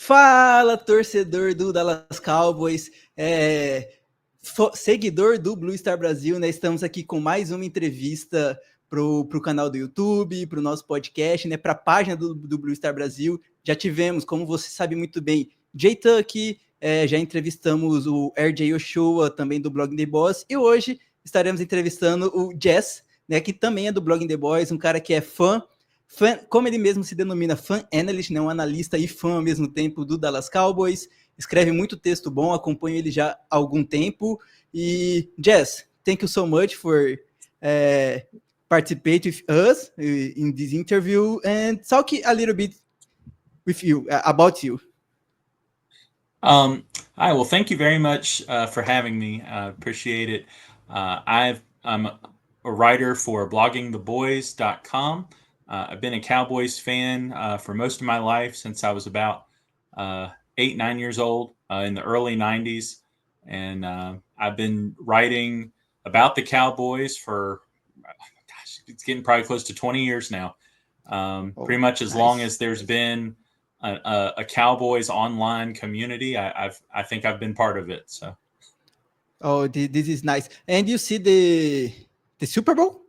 Fala, torcedor do Dallas Cowboys, seguidor do Blue Star Brasil, né? Estamos aqui com mais uma entrevista pro canal do YouTube, para o nosso podcast, né? Para a página do Blue Star Brasil. Já tivemos, como você sabe muito bem, Jay Tuck, já entrevistamos o RJ Ochoa, também do Blog The Boss, e hoje estaremos entrevistando o Jess, né? Que também é do Blog The Boys, um cara que é fã, como ele mesmo se denomina, fan analyst, né, um analista e fã ao mesmo tempo do Dallas Cowboys, escreve muito texto bom, acompanho ele já há algum tempo. E, Jess, thank you so much for participate with us in this interview and talk a little bit with you, about you. Hi, well, thank you very much for having me. Appreciate it. I'm a writer for bloggingtheboys.com. I've been a Cowboys fan for most of my life since I was about 8, 9 years old in the early 90s. And I've been writing about the Cowboys for, gosh, it's getting probably close to 20 years now. Pretty much as long as there's been a Cowboys online community, I think I've been part of it. So. Oh, this is nice. And you see the Super Bowl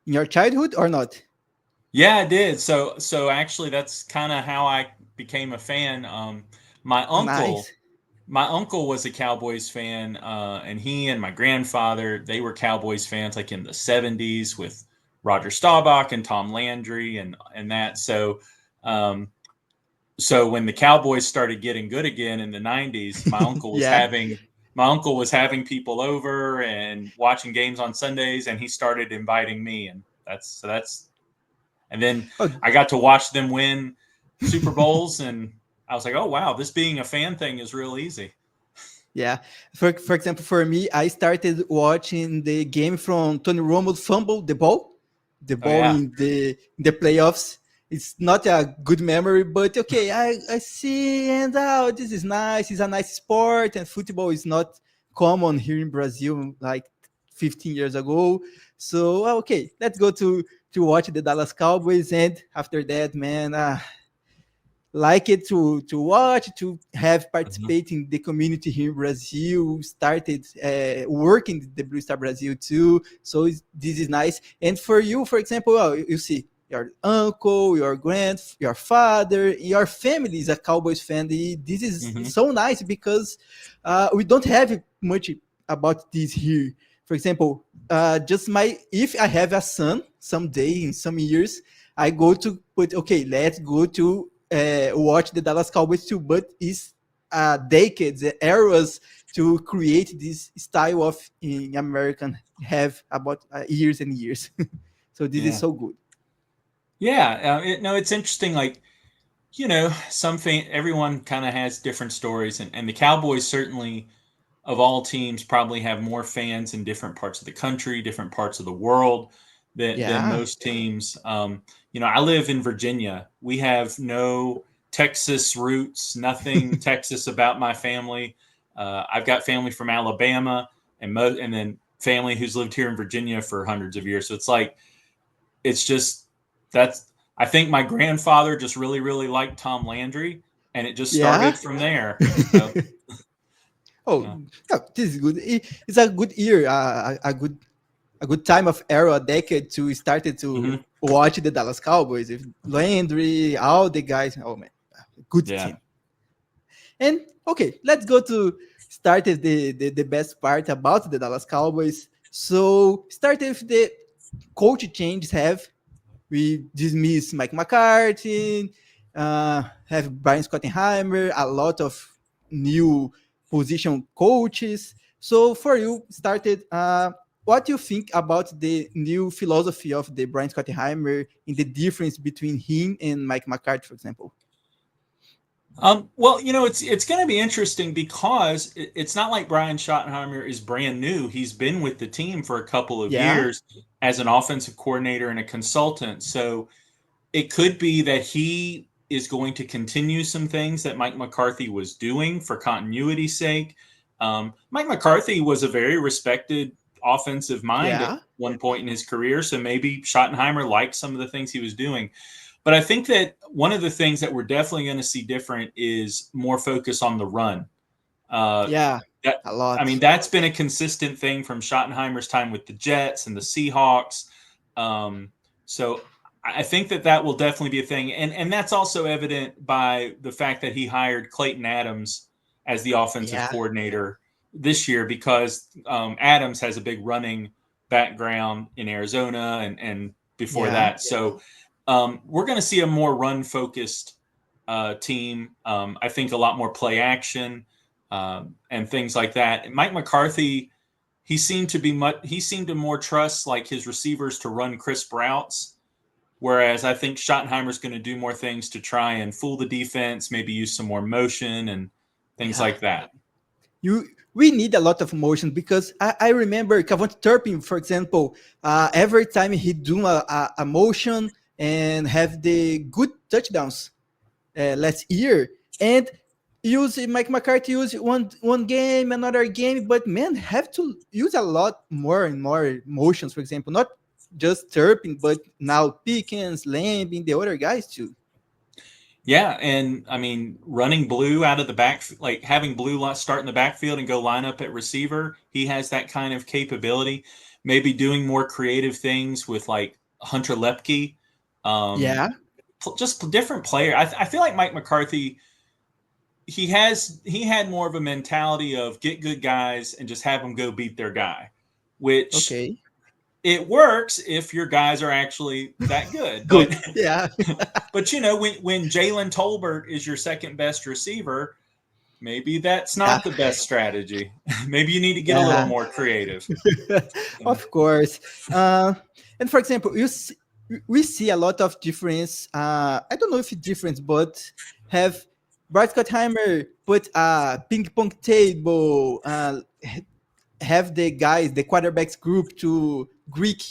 in your childhood or not? Yeah, I did. So actually, that's kind of how I became a fan. My uncle, Nice. my uncle was a Cowboys fan, and he and my grandfather, they were Cowboys fans, like in the '70s with Roger Staubach and Tom Landry and that. So when the Cowboys started getting good again in the '90s, Yeah. my uncle was having people over and watching games on Sundays, and he started inviting me, and and then Oh. I got to watch them win Super Bowls, and I was like, oh wow, this being a fan thing is real easy. Yeah. For example, for me, I started watching the game from Tony Romo fumble the Oh ball yeah. in the playoffs. It's not a good memory, but okay, I see, and this is nice. It's a nice sport, and football is not common here in Brazil like 15 years ago. So okay, let's go to watch the Dallas Cowboys, and after that, man, like it to watch, to have Mm-hmm. participating in the community here in Brazil, started working the Blue Star Brasil too. So this is nice. And for you, for example, well, you see your uncle, your father, your family is a Cowboys fan. This is Mm-hmm. so nice because we don't have much about this here. For example, if I have a son someday in some years, I go to put, okay, let's go to watch the Dallas Cowboys too, but it's decades, eras to create this style of in American have about years and years. So this is Yeah. so good. Yeah. No, it's interesting. Like, everyone kind of has different stories, and the Cowboys certainly, of all teams, probably have more fans in different parts of the country, different parts of the world than Yeah. most teams. I live in Virginia. We have no Texas roots, nothing Texas about my family. I've got family from Alabama and then family who's lived here in Virginia for hundreds of years. So it's just that's I think my grandfather just really, really liked Tom Landry, and it just Yeah. started from there. So, Oh, yeah. yeah, this is good. It's a good year, a good time of era, a decade to started to Mm-hmm. watch the Dallas Cowboys. If Landry, all the guys, oh man, good Yeah. team. And okay, let's go to start with the best part about the Dallas Cowboys. So start with the coach changes have. We dismiss Mike McCarthy, have Brian Schottenheimer, a lot of new position coaches. So for you, started. What do you think about the new philosophy of the Brian Schottenheimer in the difference between him and Mike McCarthy, for example? Well, it's going to be interesting because it's not like Brian Schottenheimer is brand new. He's been with the team for a couple of Yeah, years as an offensive coordinator and a consultant. So it could be that he is going to continue some things that Mike McCarthy was doing for continuity's sake. Mike McCarthy was a very respected offensive mind at yeah, one point in his career. So maybe Schottenheimer liked some of the things he was doing. But I think that one of the things that we're definitely going to see different is more focus on the run. A lot. I mean, that's been a consistent thing from Schottenheimer's time with the Jets and the Seahawks. So I think that will definitely be a thing. And that's also evident by the fact that he hired Clayton Adams as the offensive coordinator this year, because Adams has a big running background in Arizona and before that. So we're going to see a more run-focused team. I think a lot more play action and things like that. Mike McCarthy, he seemed to more trust like his receivers to run crisp routes, whereas I think Schottenheimer's going to do more things to try and fool the defense, maybe use some more motion and things like that. We need a lot of motion, because I remember Cavante Turpin, for example, every time he do a motion and have the good touchdowns last year, and Mike McCarthy use one game, another game, but man, have to use a lot more and more motions, for example, not just Turpin, but now Pickens, Lamb, and the other guys too. Yeah, and I mean, running Blue out of the back, like having Blue start in the backfield and go line up at receiver, he has that kind of capability. Maybe doing more creative things with like Hunter Lepke. Just different player. I feel like Mike McCarthy, he had more of a mentality of get good guys and just have them go beat their guy, which it works if your guys are actually that good. Good. But but when Jalen Tolbert is your second best receiver, maybe that's not the best strategy. Maybe you need to get a little more creative. Of course. And for example, we see a lot of difference. I don't know if it's difference, but have Bryce Gottheimer put a ping pong table, have the quarterbacks group to Greek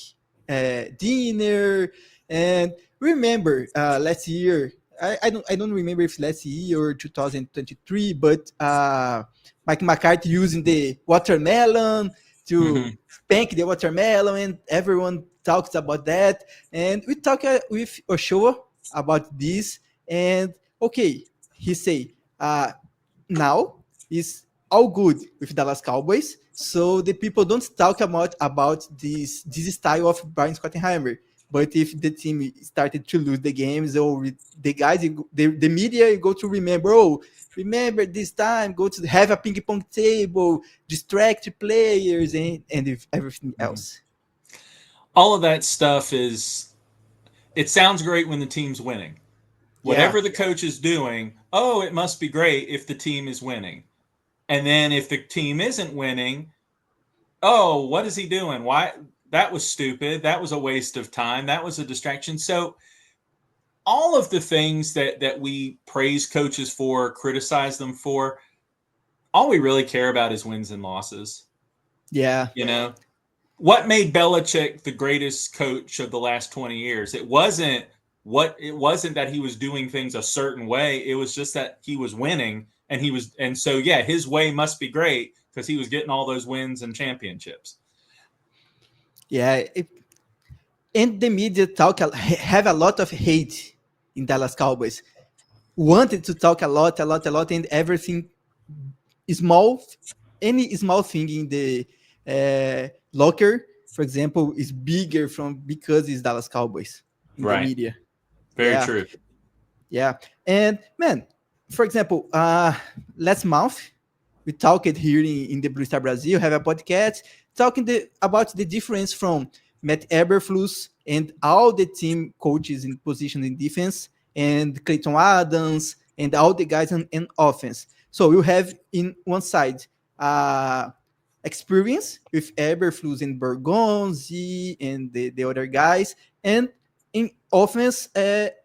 dinner, and remember last year. I don't remember if last year or 2023, but Mike McCarthy using the watermelon to spank the watermelon, and everyone talks about that. And we talk with Ochoa about this, and he say now is all good with Dallas Cowboys, so the people don't talk about this style of Brian Schottenheimer. But if the team started to lose the games, or the guys, the media go to remember this time, go to have a ping pong table, distract players, and everything else. All of that stuff it sounds great when the team's winning. Whatever the coach is doing, it must be great if the team is winning. And then if the team isn't winning, what is he doing? Why? That was stupid. That was a waste of time. That was a distraction. So all of the things that we praise coaches for, criticize them for, all we really care about is wins and losses. Yeah. What made Belichick the greatest coach of the last 20 years? It wasn't that he was doing things a certain way. It was just that he was winning, and so his way must be great because he was getting all those wins and championships. Yeah, and the media have a lot of hate in Dallas Cowboys. Wanted to talk a lot, and everything any small thing in the locker, for example, is bigger because it's Dallas Cowboys in the media. Very true. Yeah, and man, for example, last month we talked here in the Blue Star Brasil, have a podcast talking about the difference from Matt Eberflus and all the team coaches in position in defense, and Clayton Adams and all the guys in offense. So you have in one side experience with Eberflus and Bergonzi and the other guys, and in offense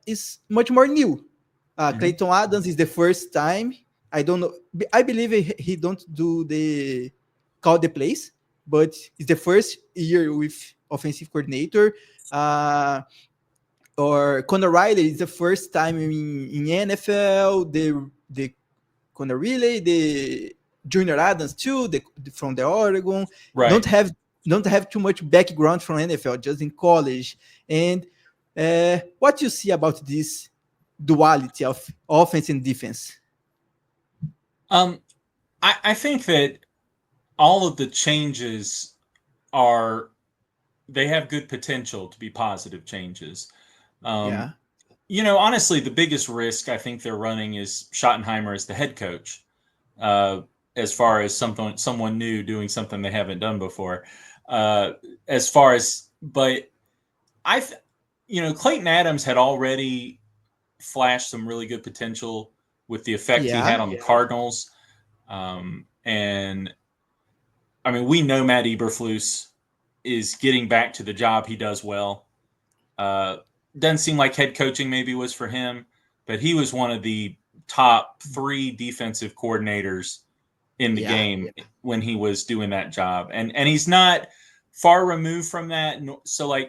is much more new. Clayton Adams is the first time. I don't know. I believe he don't call the plays, but it's the first year with offensive coordinator. Or Conor Riley is the first time in NFL. The Conor Riley, the Junior Adams too, from the Oregon. Right. Don't have too much background from NFL, just in college. And What you see about this duality of offense and defense? I think that all of the changes they have good potential to be positive changes. Yeah. Honestly, the biggest risk I think they're running is Schottenheimer as the head coach, as far as someone new doing something they haven't done before. But Clayton Adams had already flashed some really good potential with the effect he had on the Cardinals. And I mean, we know Matt Eberflus is getting back to the job he does well. Doesn't seem like head coaching maybe was for him, but he was one of the top 3 defensive coordinators in the game when he was doing that job. And he's not far removed from that. So I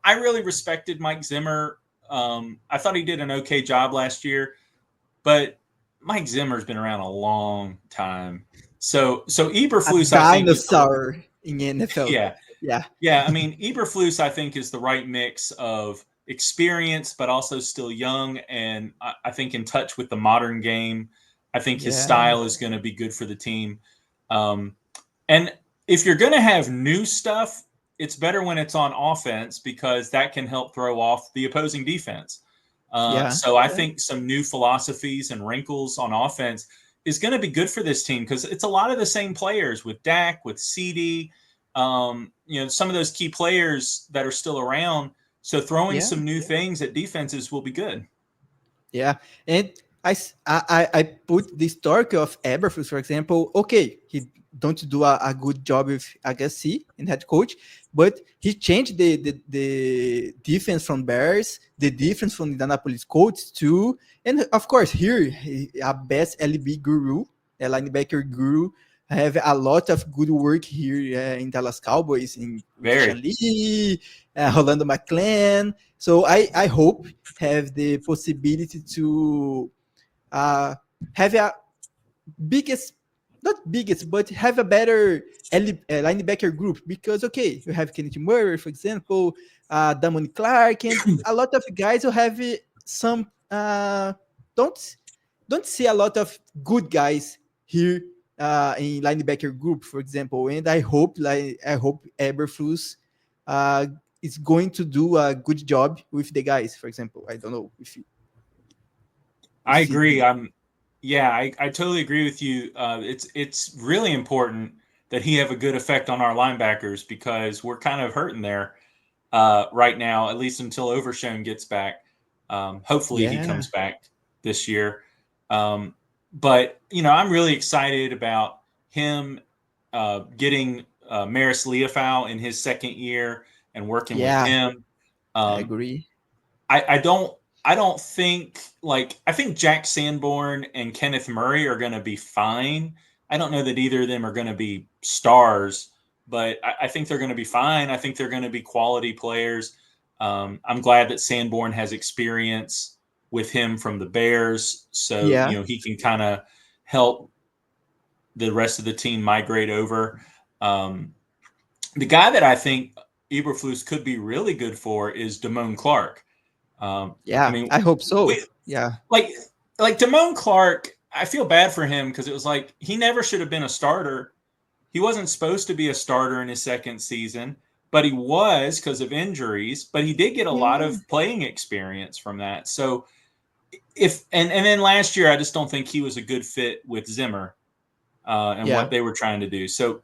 really respected Mike Zimmer. I thought he did an okay job last year, but Mike Zimmer's been around a long time. So Eberflus, I think, dinosaur in NFL. Yeah. I mean, Eberflus, I think, is the right mix of experience, but also still young, and I think in touch with the modern game. I think his style is going to be good for the team. And if you're going to have new stuff, it's better when it's on offense because that can help throw off the opposing defense. So I think some new philosophies and wrinkles on offense is going to be good for this team because it's a lot of the same players with Dak, with CD, some of those key players that are still around. So throwing some new things at defenses will be good. Yeah, and I put the story of Eberflus, for example. Okay, he don't do a good job with Agassi in head coach, but he changed the defense from Bears, the defense from Indianapolis Colts too, and of course here a best LB guru, a linebacker guru, have a lot of good work here in Dallas Cowboys in Sean Lee, Rolando McClain. So I hope have the possibility to have a not biggest, but have a better linebacker group because okay, you have Kenneth Murray, for example, Damon Clark, and a lot of guys who have some don't don't see a lot of good guys here in linebacker group, for example. And I hope Eberflus is going to do a good job with the guys. For example, I don't know if you I agree. I totally agree with you. It's really important that he have a good effect on our linebackers because we're kind of hurting there right now, at least until Overshown gets back. Hopefully he comes back this year. But I'm really excited about him getting Maris Leofau in his second year and working with him. I agree. I don't think I think Jack Sanborn and Kenneth Murray are going to be fine. I don't know that either of them are going to be stars, but I think they're going to be fine. I think they're going to be quality players. I'm glad that Sanborn has experience with him from the Bears, so he can kind of help the rest of the team migrate over. The guy that I think Eberflus could be really good for is Damone Clark. I hope so. Like Damone Clark, I feel bad for him because it was like he never should have been a starter. He wasn't supposed to be a starter in his second season, but he was because of injuries. But he did get a lot of playing experience from that. So and then last year, I just don't think he was a good fit with Zimmer and what they were trying to do. So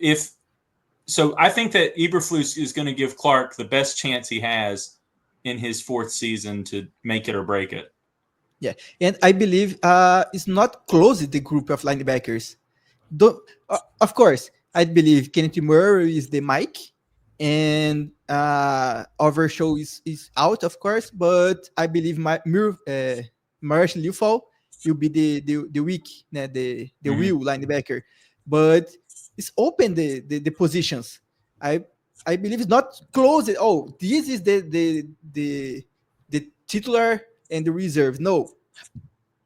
I think that Eberflus is going to give Clark the best chance he has in his fourth season to make it or break it. Yeah, and I believe it's not close the group of linebackers. Of course, I believe Kenneth Murray is the mic, and Overshow is out, of course. But I believe Marsh Leofau will be the weak, the real linebacker. But it's open the positions. I believe it's not closed. Oh, this is the titular and the reserve. No,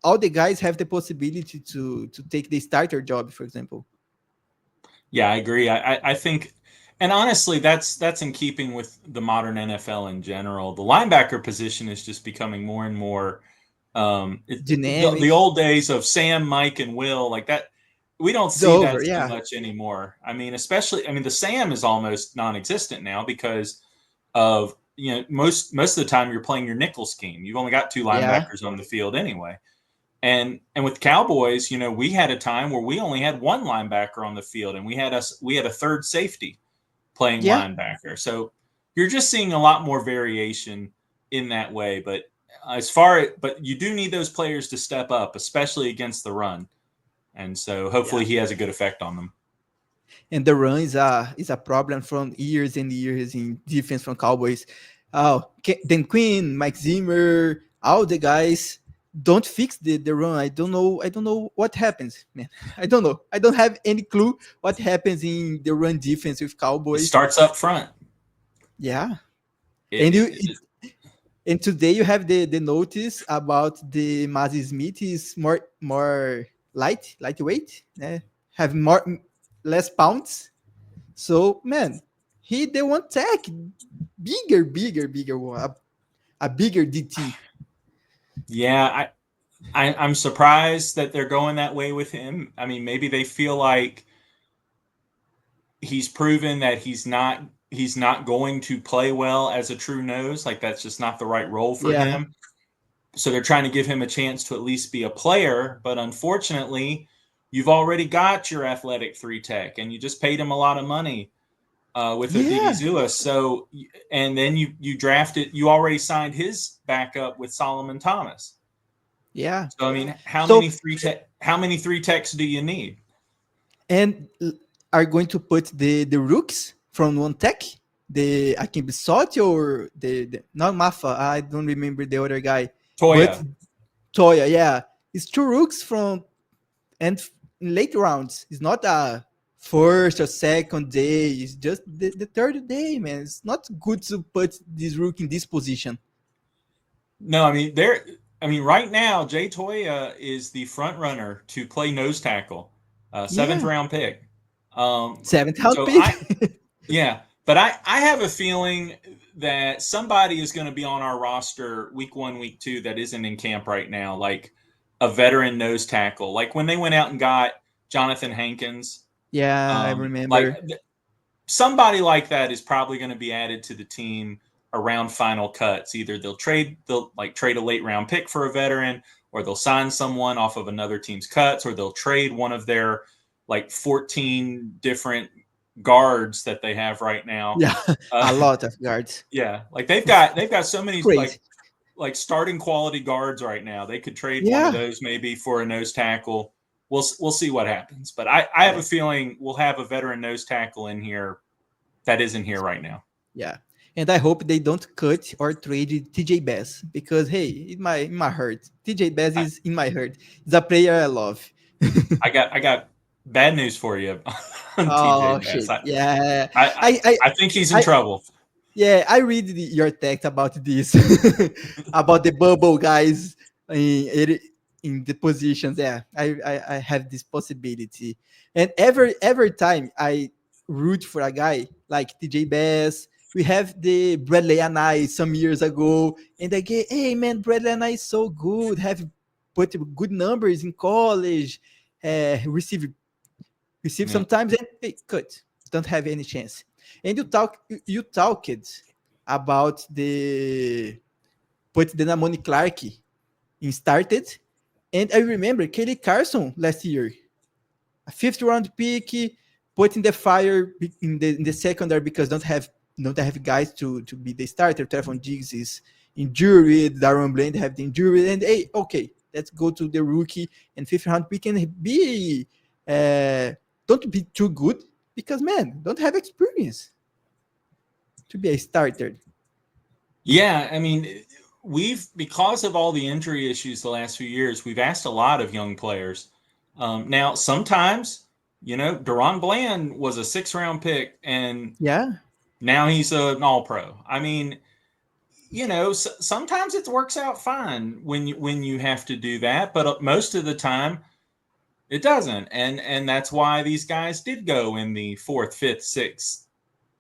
all the guys have the possibility to take the starter job, for example. Yeah, I agree. I think, And honestly, that's in keeping with the modern NFL in general. The linebacker position is just becoming more and more the Dynamic. old days of Sam, Mike, and Will, like that. We don't It's see over. that so Yeah. much anymore. I mean, especially, I mean, the Sam is almost non-existent now because of, you know, most of the time you're playing your nickel scheme. You've only got two Yeah. linebackers on the field anyway. And with Cowboys, you know, we had a time where we only had one linebacker on the field, and we had a third safety playing Yeah. linebacker. So you're just seeing a lot more variation in that way. But but you do need those players to step up, especially against the run. And so Yeah. hopefully he has a good effect on them. And the run is a problem from years and years in defense from Cowboys. Oh, Dan Quinn, Mike Zimmer, all the guys don't fix the run. I don't know what happens, man. I don't know. I don't have any clue what happens in the run defense with It Cowboys. starts up front. Yeah. It, And it, you it, and today you have the notice about the Mazzy Smith is more lightweight, have more less pounds. So man, he they want tech bigger one, a bigger DT. yeah, I'm surprised that they're going that way with him. I mean, maybe they feel like he's proven that he's not going to play well as a true nose. Like that's just not the right role for Yeah, him. So they're trying to give him a chance to at least be a player. But unfortunately, you've already got your athletic three tech, and you just paid him a lot of money with Odidi yeah, Zua. So and then you drafted, you already signed his backup with Solomon Thomas. yeah. So I mean, So how many three techs do you need? and are going to put the rooks from one tech, the Akim Bissotti or the not Mafa. I don't remember the other guy, but Toya. Toya. Yeah, it's two rooks from and in late rounds. It's not a first or second day. It's just the third day, man. It's not good to put this rook in this position. No, I mean right now Jay Toya is the front runner to play nose tackle, seventh Yeah, round pick. Um, seventh round so pick. yeah, but I have a feeling that somebody is going to be on our roster week 1, week 2 that isn't in camp right now, like a veteran nose tackle. Like when they went out and got Jonathan Hankins, Yeah, I like remember. somebody like that is probably going to be added to the team around final cuts. Either they'll like trade a late round pick for a veteran, or they'll sign someone off of another team's cuts, or they'll trade one of their like 14 different guards that they have right now. Yeah, a lot of guards. Yeah, like they've got so It's many crazy. like starting quality guards right now. They could trade one of Yeah, those maybe for a nose tackle. We'll see what happens, but I have yeah, a feeling we'll have a veteran nose tackle in here that isn't here right now. yeah. And I hope they don't cut or trade TJ Bass because hey, it might hurt. TJ Bass I, is in my heart. He's a player I love. I got bad news for you on TJ Oh Bass. shit! Yeah, I I, I, I think he's in I trouble. yeah, I read your text about this, about the bubble guys in the positions. Yeah, I have this possibility, and every time I root for a guy like TJ Bass, we have the Bradley Anai some years ago, and I get, hey man, Bradley Anai is so good, have put good numbers in college, receive Yeah. sometimes and hey, cut. Don't have any chance. And you talked about the put the Namoni Clark in started. And I remember Kelly Carson last year, a fifth round pick, put in the fire in the secondary because don't have guys to be the starter. Trevon Diggs is injured, Darren Bland have the injury, and hey, okay, let's go to the rookie and fifth round pick and be don't be too good because man, don't have experience to be a starter. Yeah, I mean, we've because of all the injury issues the last few years, we've asked a lot of young players. Now, sometimes, you know, Deron Bland was a 6th round pick, and Yeah, now he's an All Pro. I mean, you know, sometimes it works out fine when you have to do that, but most of the time it doesn't, and that's why these guys did go in the 4th, 5th, 6th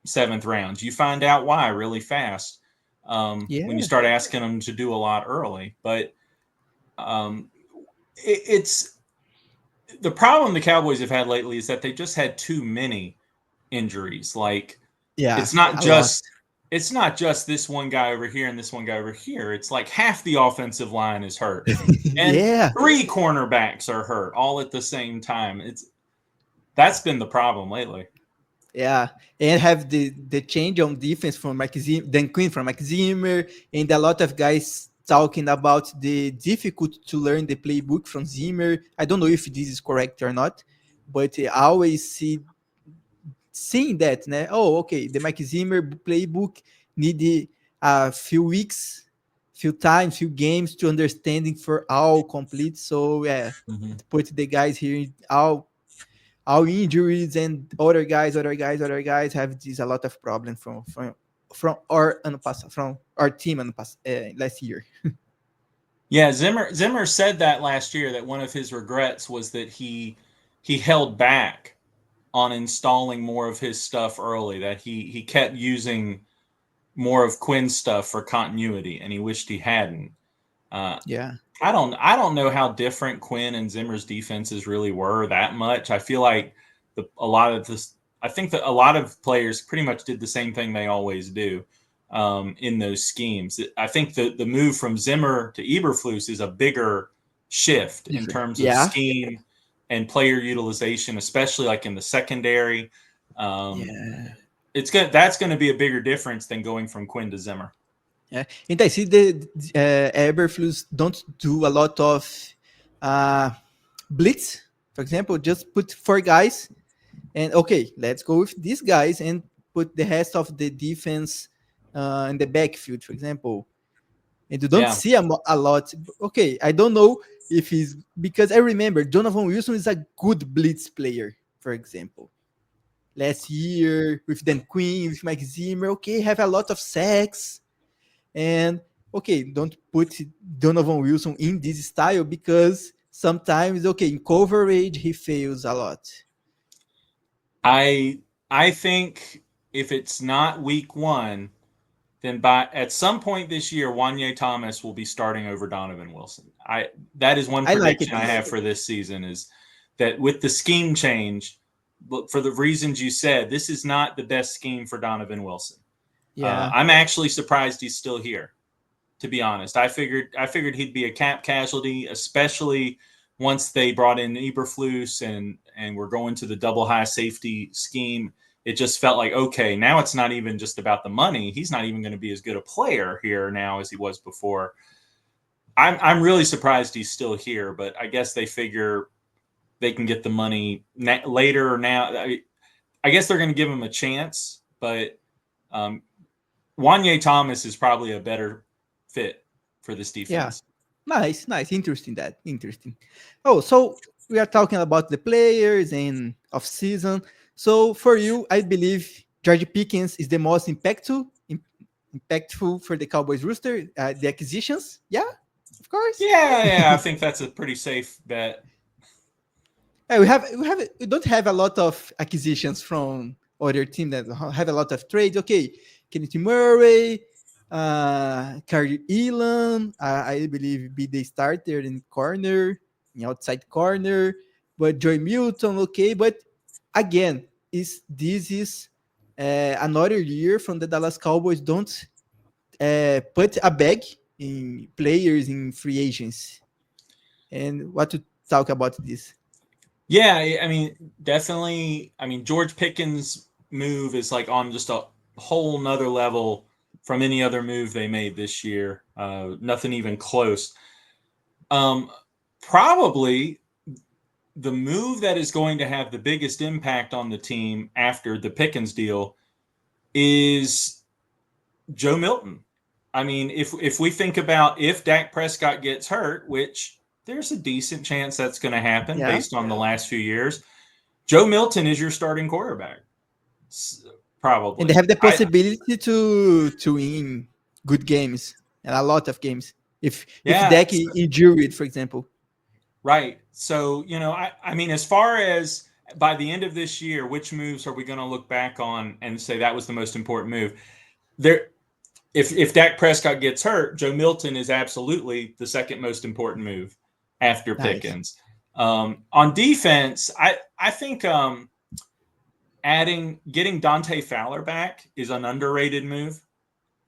7th rounds. You find out why really fast when you start asking them to do a lot early. But it's the problem the Cowboys have had lately is that they just had too many injuries. Like it's not just this one guy over here and this one guy over here. It's like half the offensive line is hurt, and 3 cornerbacks are hurt all at the same time. That's been the problem lately. Yeah, and have the change on defense from Mike Zimmer, Dan Quinn from Mike Zimmer, and a lot of guys talking about the difficult to learn the playbook from Zimmer. I don't know if this is correct or not, but I always seeing that. Né? Oh, okay, the Mike Zimmer playbook need a few weeks, few times, few games to understanding for all complete. So yeah, put the guys here all injuries and other guys have this a lot of problems from our team last year. Yeah, Zimmer said that last year, that one of his regrets was that he held back on installing more of his stuff early, that he kept using more of Quinn's stuff for continuity, and he wished he hadn't. Yeah. I don't know how different Quinn and Zimmer's defenses really were that much. I feel like a lot of players pretty much did the same thing they always do in those schemes. I think the move from Zimmer to Eberflus is a bigger shift in terms of scheme and player utilization, especially like in the secondary. That's going to be a bigger difference than going from Quinn to Zimmer. Yeah, and I see the Eberflus don't do a lot of blitz. For example, just put 4 guys and okay, let's go with these guys and put the rest of the defense in the backfield, for example. And you don't see a lot. Okay, I don't know if he's, because I remember Donovan Wilson is a good blitz player, for example. Last year with Dan Quinn, with Mike Zimmer, okay, have a lot of sacks. And okay, don't put Donovan Wilson in this style because sometimes, okay, in coverage, he fails a lot. I think if it's not week 1, then at some point this year, Wanye Thomas will be starting over Donovan Wilson. That is one prediction I have for this season, is that with the scheme change, for the reasons you said, this is not the best scheme for Donovan Wilson. Yeah, I'm actually surprised he's still here, to be honest. I figured he'd be a cap casualty, especially once they brought in Eberflus and we're going to the double high safety scheme. It just felt like, okay, now it's not even just about the money. He's not even going to be as good a player here now as he was before. I'm really surprised he's still here, but I guess they figure they can get the money later or now. I guess they're going to give him a chance, but Wanye Thomas is probably a better fit for this defense. Yeah. Nice. Interesting. Oh, so we are talking about the players and off season. So for you, I believe George Pickens is the most impactful for the Cowboys roster. The acquisitions, yeah, of course. Yeah, I think that's a pretty safe bet. We don't have a lot of acquisitions from other teams that have a lot of trades. Okay, Kenneth Murray, Carrie Elam, I believe be the starter in outside corner, but Joy Milton, okay, but again, this is another year from the Dallas Cowboys don't put a bag in players in free agents. And what to talk about this? Yeah, I mean, definitely. I mean, George Pickens' move is like on just a whole nother level from any other move they made this year. Nothing even close. Probably the move that is going to have the biggest impact on the team after the Pickens deal is Joe Milton. I mean, if we think about if Dak Prescott gets hurt, which there's a decent chance that's going to happen based on the last few years, Joe Milton is your starting quarterback. Probably. And they have the possibility to win good games and a lot of games. If Dak is injured, for example. Right. So, I mean, as far as by the end of this year, which moves are we going to look back on and say that was the most important move? If Dak Prescott gets hurt, Joe Milton is absolutely the second most important move after Nice. Pickens. On defense, I think getting Dante Fowler back is an underrated move.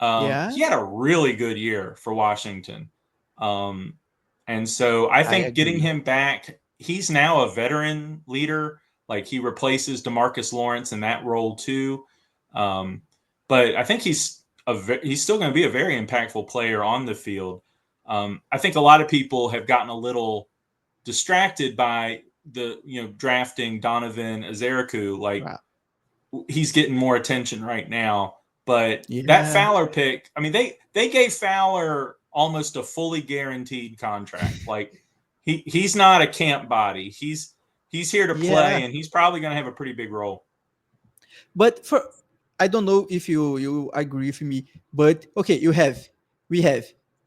Yeah, He had a really good year for Washington. And so I I think getting agree. him back, he's now a veteran leader. Like he replaces DeMarcus Lawrence in that role too. But I think he's still going to be a very impactful player on the field. I think a lot of people have gotten a little distracted by drafting Donovan Azaraku. Like Wow. he's getting more attention right now. But that Yeah, Fowler pick, I mean, they gave Fowler almost a fully guaranteed contract. Like he's not a camp body. He's here to yeah. play, and he's probably going to have a pretty big role. But I don't know if you agree with me, but okay, we have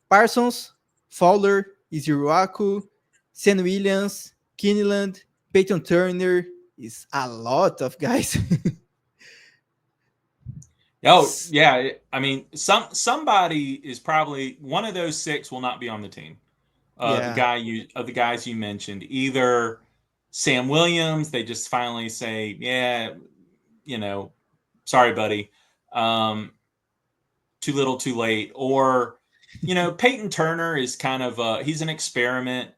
Parsons, Fowler, Izuaku, Sam Williams, Kineland, Peyton Turner. Is a lot of guys. Oh yeah, I mean, somebody is probably one of those six will not be on the team. Yeah, The guys you mentioned, either Sam Williams, they just finally say, yeah, sorry, buddy, too little, too late, or Peyton Turner is kind of he's an experiment.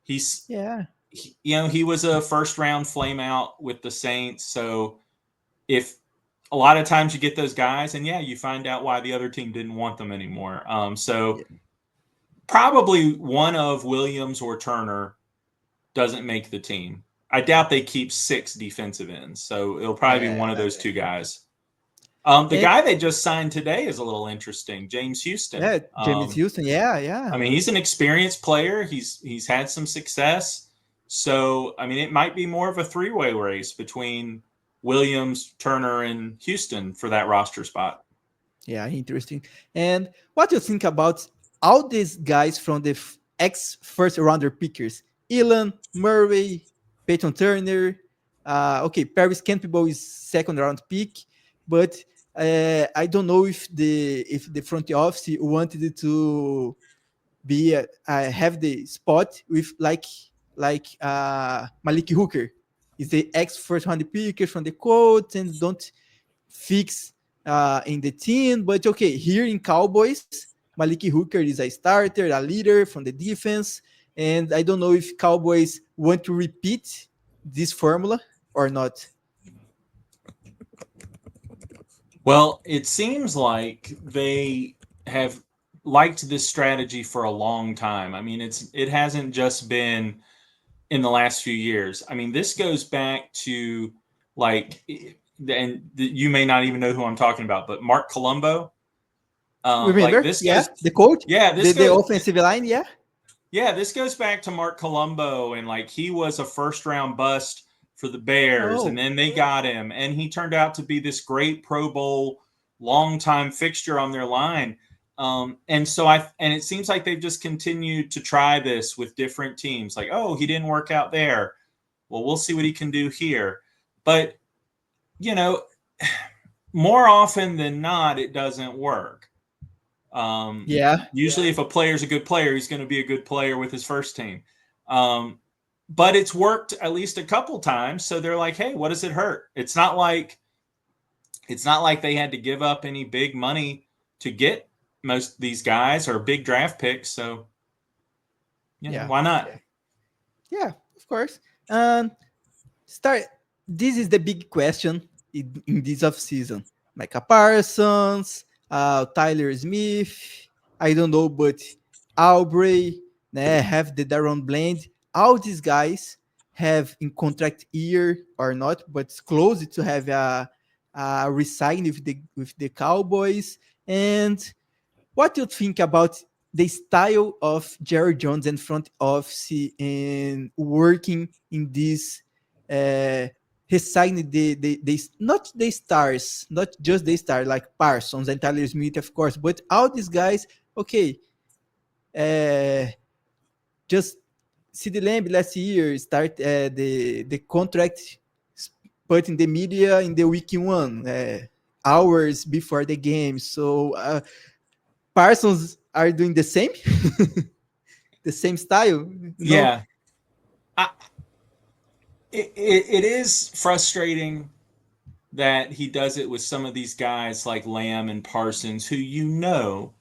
He's yeah, he was a first round flame out with the Saints, so if a lot of times you get those guys, and you find out why the other team didn't want them anymore. So yeah. probably one of Williams or Turner doesn't make the team. I doubt they keep 6 defensive ends, so it'll probably be one of those two guys. The And guy they just signed today is a little interesting, James Houston. yeah, James Houston. Yeah, yeah. I mean, he's an experienced player. He's had some success. So, I mean, it might be more of a 3-way race between Williams, Turner, and Houston for that roster spot. Yeah, interesting. And what do you think about all these guys from the ex first rounder pickers? Elon, Murray, Peyton Turner. Okay, Paris Campbell is second round pick, but I don't know if the front office wanted to be have the spot with Malik Hooker. Is the ex first round picker from the Colts and don't fix in the team. But okay, here in Cowboys, Malik Hooker is a starter, a leader from the defense. And I don't know if Cowboys want to repeat this formula or not. Well, it seems like they have liked this strategy for a long time. I mean, it hasn't just been in the last few years. I mean, this goes back to like, and you may not even know who I'm talking about, but Mark Colombo. Like Remember? this Yeah, goes, the coach, yeah, this the goes, offensive line. Yeah. yeah, this goes back to Mark Colombo, and like he was a first round bust for the Bears, and Oh, then they got him, and he turned out to be this great Pro Bowl longtime fixture on their line. And so and it seems like they've just continued to try this with different teams. Like, oh, he didn't work out there. Well, we'll see what he can do here. But you know, more often than not, it doesn't work. yeah. Usually, if a player's a good player, he's going to be a good player with his first team. But it's worked at least a couple times, so they're like, "Hey, what does it hurt?" It's not like they had to give up any big money to get most of these guys or big draft picks. So, Yeah. why not? Yeah, of course. And start. This is the big question in this off season. Micah Parsons, Tyler Smith. I don't know, but Aubrey, have the Daron Blend. All these guys have in contract year or not, but it's close to have a resign with the Cowboys. And what do you think about the style of Jerry Jones and front office in working in this? He signed the not the stars, not just the stars like Parsons and Tyler Smith, of course, but all these guys. Okay, uh, just CD Lamb last year start the contract put in the media in the week 1, hours before the game. So Parsons are doing the same, the same style. Yeah, it is frustrating that he does it with some of these guys like Lamb and Parsons, who you knew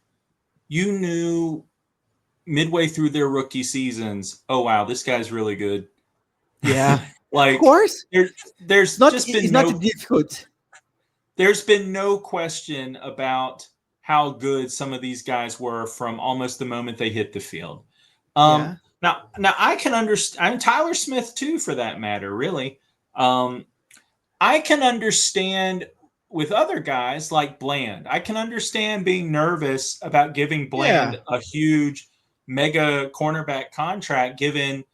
midway through their rookie seasons, oh wow, this guy's really good. Yeah, of Like course. there's just been it's not difficult. There's been no question about how good some of these guys were from almost the moment they hit the field. Yeah. Now I can understand. I'm Tyler Smith too, for that matter. Really, I can understand with other guys like Bland. I can understand being nervous about giving Bland a huge mega cornerback contract, given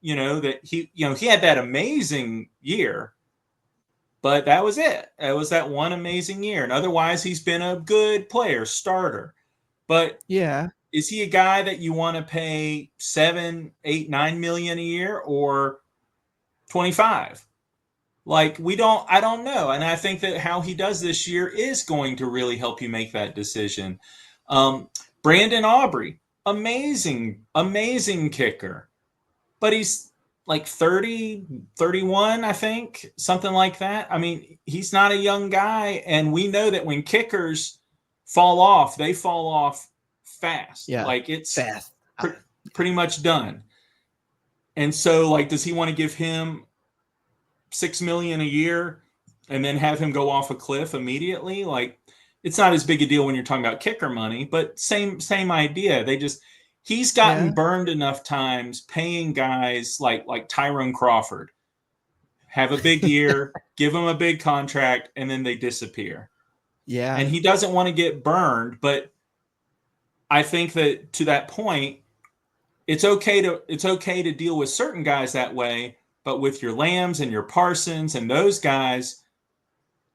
that he had that amazing year. But that was it. It was that one amazing year. And otherwise, he's been a good player, starter. But is he a guy that you want to pay 7, 8, 9 million a year or 25? Like, I don't know. And I think that how he does this year is going to really help you make that decision. Brandon Aubrey, amazing, amazing kicker. But he's like 30, 31, I think, something like that. I mean, he's not a young guy. And we know that when kickers fall off, they fall off fast. Yeah. Like, it's fast. Pretty much done. And so, like, does he want to give him $6 million a year and then have him go off a cliff immediately? Like, it's not as big a deal when you're talking about kicker money, but same idea. He's gotten burned enough times paying guys like Tyrone Crawford, have a big year, give them a big contract, and then they disappear. Yeah. And he doesn't want to get burned, but I think that to that point, it's okay to deal with certain guys that way, but with your Lambs and your Parsons and those guys,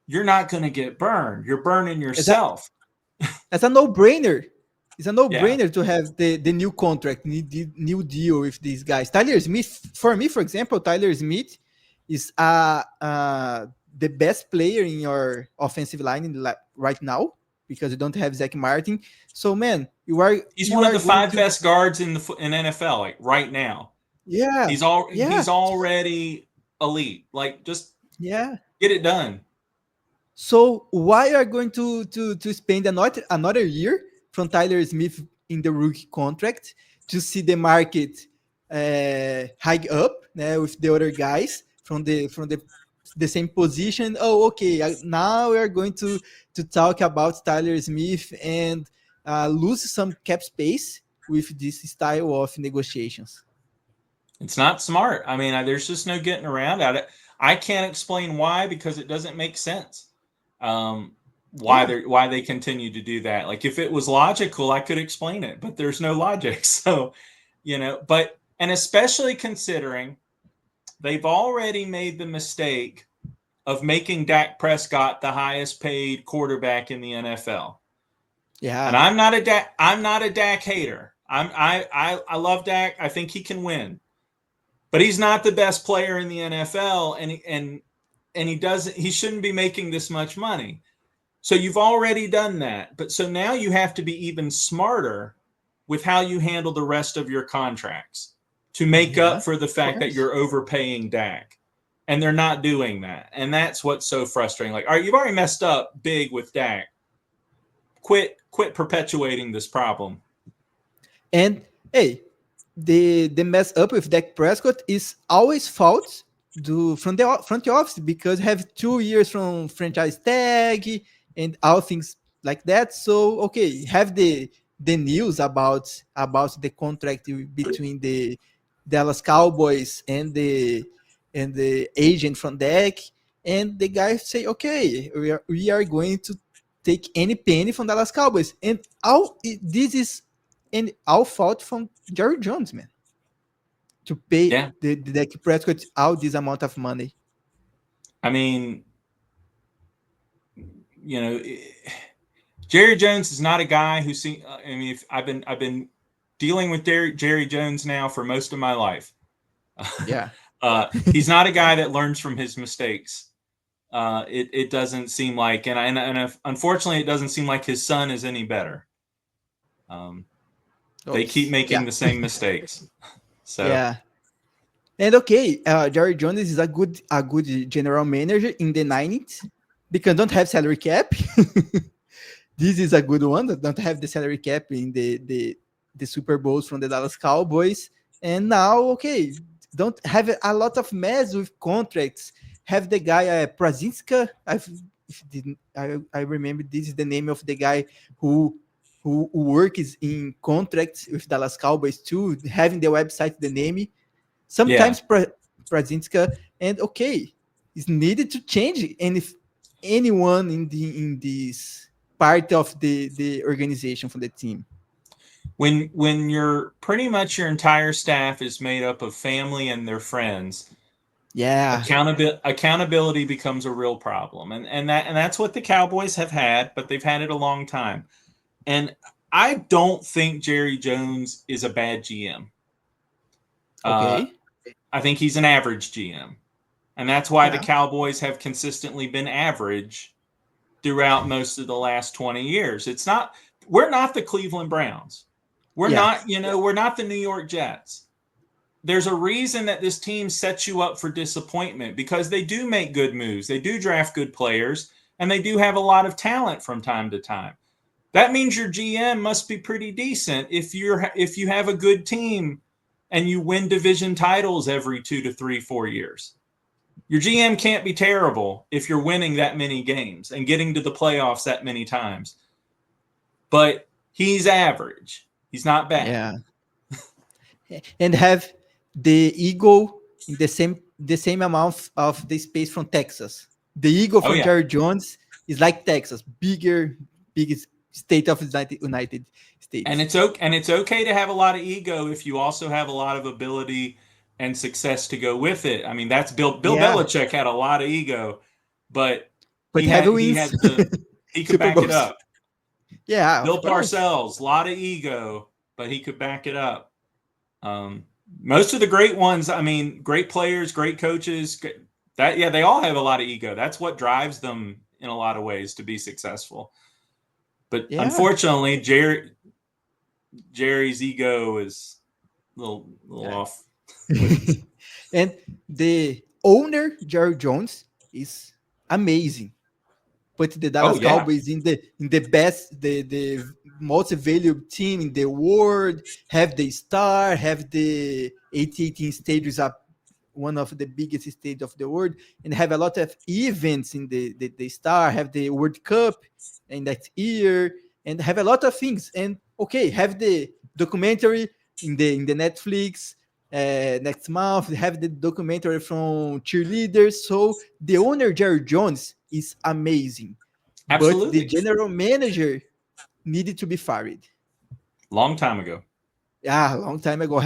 you're not going to get burned. You're burning yourself. That's a no-brainer. It's a no-brainer to have the new contract, the new deal with these guys. Tyler Smith, for me, for example, Tyler Smith is the best player in your offensive line right now because you don't have Zach Martin. So, man, he's one of the 5 best guards in NFL, like right now. Yeah, he's already elite. Like, just get it done. So why are you going to spend another year from Tyler Smith in the rookie contract to see the market hike up with the other guys from the same position? Oh, okay. Now we are going to talk about Tyler Smith and lose some cap space with this style of negotiations. It's not smart. I mean, there's just no getting around at it. I can't explain why, because it doesn't make sense. Why they continue to do that. Like, if it was logical, I could explain it, but there's no logic. So, and especially considering they've already made the mistake of making Dak Prescott the highest paid quarterback in the NFL. Yeah. And I'm not a Dak hater. I love Dak. I think he can win. But he's not the best player in the NFL, and he shouldn't be making this much money. So you've already done that. But so now you have to be even smarter with how you handle the rest of your contracts to make up for the fact that you're overpaying Dak. And they're not doing that. And that's what's so frustrating. Like, all right, you've already messed up big with Dak. Quit perpetuating this problem. And hey, the mess up with Dak Prescott is always fault from the front office, because have 2 years from franchise tag and all things like that. So okay, have the news about the contract between the Dallas Cowboys and the agent from Dak, and the guys say, okay, we are going to take any penny from Dallas Cowboys, and this is all fault from Jerry Jones, man, to pay the Dak Prescott all this amount of money. I mean, Jerry Jones is not a guy who I've been dealing with Jerry Jones now for most of my life. Yeah. He's not a guy that learns from his mistakes. it doesn't seem like, unfortunately, it doesn't seem like his son is any better. They keep making the same mistakes. So yeah. And okay, Jerry Jones is a good general manager in the 90s because don't have salary cap. This is a good one that don't have the salary cap in the Super Bowls from the Dallas Cowboys. And now, okay, don't have a lot of mess with contracts. Have the guy Prazinska. I remember this is the name of the guy who works in contracts with Dallas Cowboys too, having the website, the name. yeah. Sometimes Prazinska, and okay, it's needed to change. And if anyone in this part of the organization for the team. When you're pretty much your entire staff is made up of family and their friends, Yeah. accountability becomes a real problem, and that's what the Cowboys have had, but they've had it a long time. And I don't think Jerry Jones is a bad GM. Okay. I think he's an average GM, and that's why the Yeah. Cowboys have consistently been average throughout most of the last 20 years. We're not the Cleveland Browns. We're Yeah. not, we're not the New York Jets. There's a reason that this team sets you up for disappointment because they do make good moves. They do draft good players, and they do have a lot of talent from time to time. That means your GM must be pretty decent if you have a good team and you win division titles every 2 to 3, 4 years. Your GM can't be terrible if you're winning that many games and getting to the playoffs that many times. But he's average. He's not bad. Yeah. And have the ego in the same amount of the space from Texas. The ego Oh from yeah. Jerry Jones is like Texas, biggest state of the United And States. it's okay to have a lot of ego if you also have a lot of ability and success to go with it. I mean, that's Bill Yeah. Belichick had a lot of ego, but But he have had wins he could Super back it Bowls. up. Yeah, Bill of course. Parcells, a lot of ego, but he could back it up. Most of the great ones, I mean, great players, great coaches, they all have a lot of ego. That's what drives them in a lot of ways to be successful. But Yeah. unfortunately, Jerry's ego is a little Yeah. off. With And the owner, Jerry Jones, is amazing. Put the oh Dallas yeah, Cowboys in the best, the most valuable team in the world. Have the star, have the AT&T Stadium is up one of the biggest stadiums of the world, and have a lot of events in the star. Have the World Cup in that year, and have a lot of things. And okay, have the documentary in the Netflix. Next month, have the documentary from cheerleaders. So the owner Jerry Jones is amazing, but the absolutely. general manager needed to be fired. Long time ago. Yeah, a long time ago.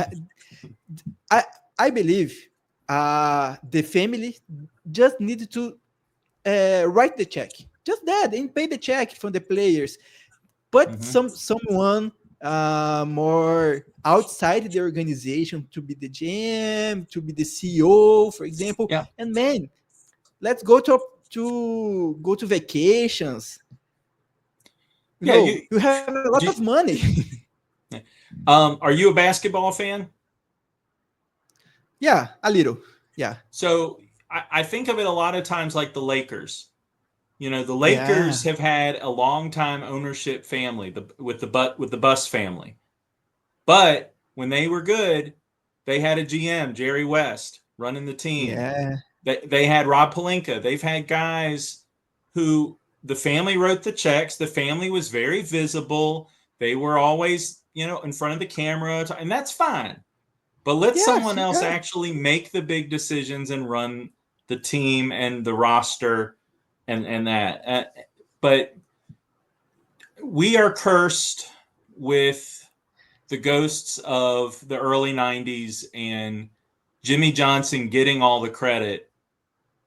I I believe the family just needed to write the check, just that, and pay the check from the players. But Mm-hmm. someone more outside the organization to be the GM, to be the CEO, for example. Yeah, And man, let's go to vacations. yeah. You have a lot of Do, money. are you a basketball fan? Yeah, a little. Yeah, So I think of it a lot of times like the Lakers. The yeah, Lakers have had a long time ownership family, with the Bus family. But when they were good, they had a GM, Jerry West, running the team. yeah, They had Rob Pelinka. They've had guys who the family wrote the checks. The family was very visible. They were always, in front of the camera, and that's fine. But let yes, someone else yeah, actually make the big decisions and run the team and the roster and that. But we are cursed with the ghosts of the early 90s and Jimmy Johnson getting all the credit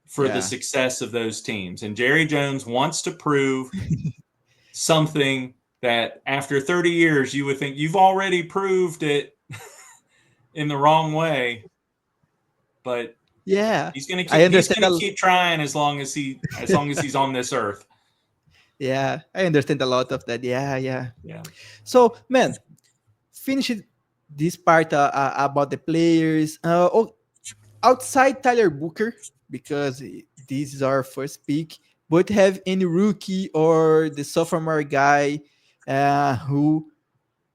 for the yeah, success of those teams. And Jerry Jones wants to prove something that after 30 years you would think you've already proved it in the wrong way. But Yeah, He's gonna I keep. He's understand. gonna keep trying as long as he's on this earth. Yeah, I understand a lot of that. Yeah, yeah. Yeah. So, man, finish this part about the players. Outside Tyler Booker, because this is our first pick, but have any rookie or the sophomore guy who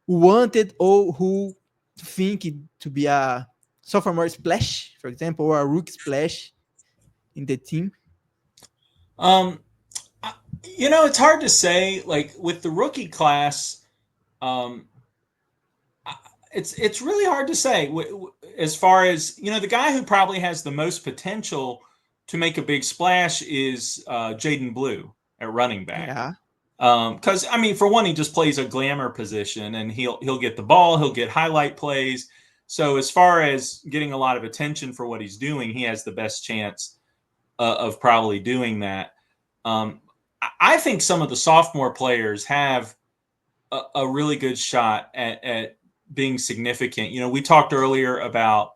wanted or who think it to be a sophomore splash, for example, or a rookie splash in the team? Um, it's hard to say. Like with the rookie class, um, it's really hard to say. As far as the guy who probably has the most potential to make a big splash is Jaden Blue at running back. Yeah, Because I mean, for one, he just plays a glamour position, and he'll get the ball, he'll get highlight plays. So as far as getting a lot of attention for what he's doing, he has the best chance of probably doing that. I think some of the sophomore players have a really good shot at being significant. We talked earlier about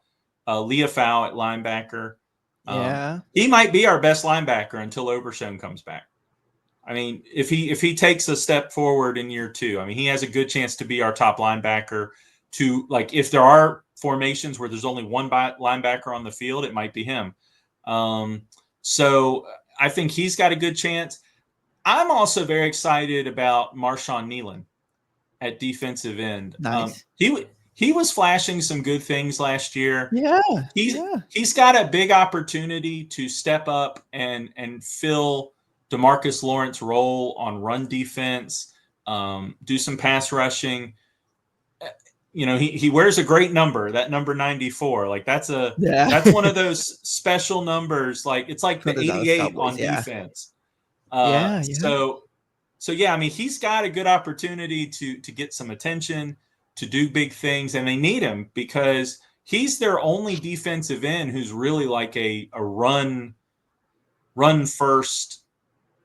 Leah Fow at linebacker. yeah, He might be our best linebacker until Overshown comes back. I mean, if he takes a step forward in year 2, I mean, he has a good chance to be our top linebacker. To like, if there are formations where there's only one linebacker on the field, it might be him. So I think he's got a good chance. I'm also very excited about Marshawn Nealon at defensive end. nice. He was flashing some good things last year. Yeah, He's yeah, he's got a big opportunity to step up and fill DeMarcus Lawrence's role on run defense, do some pass rushing. He wears a great number, that number 94. Like that's yeah. one of those special numbers. Like it's like From the the Dallas 88 Cowboys. on Yeah, defense. yeah, yeah, So yeah, I mean, he's got a good opportunity to get some attention, to do big things, and they need him because he's their only defensive end who's really like a run first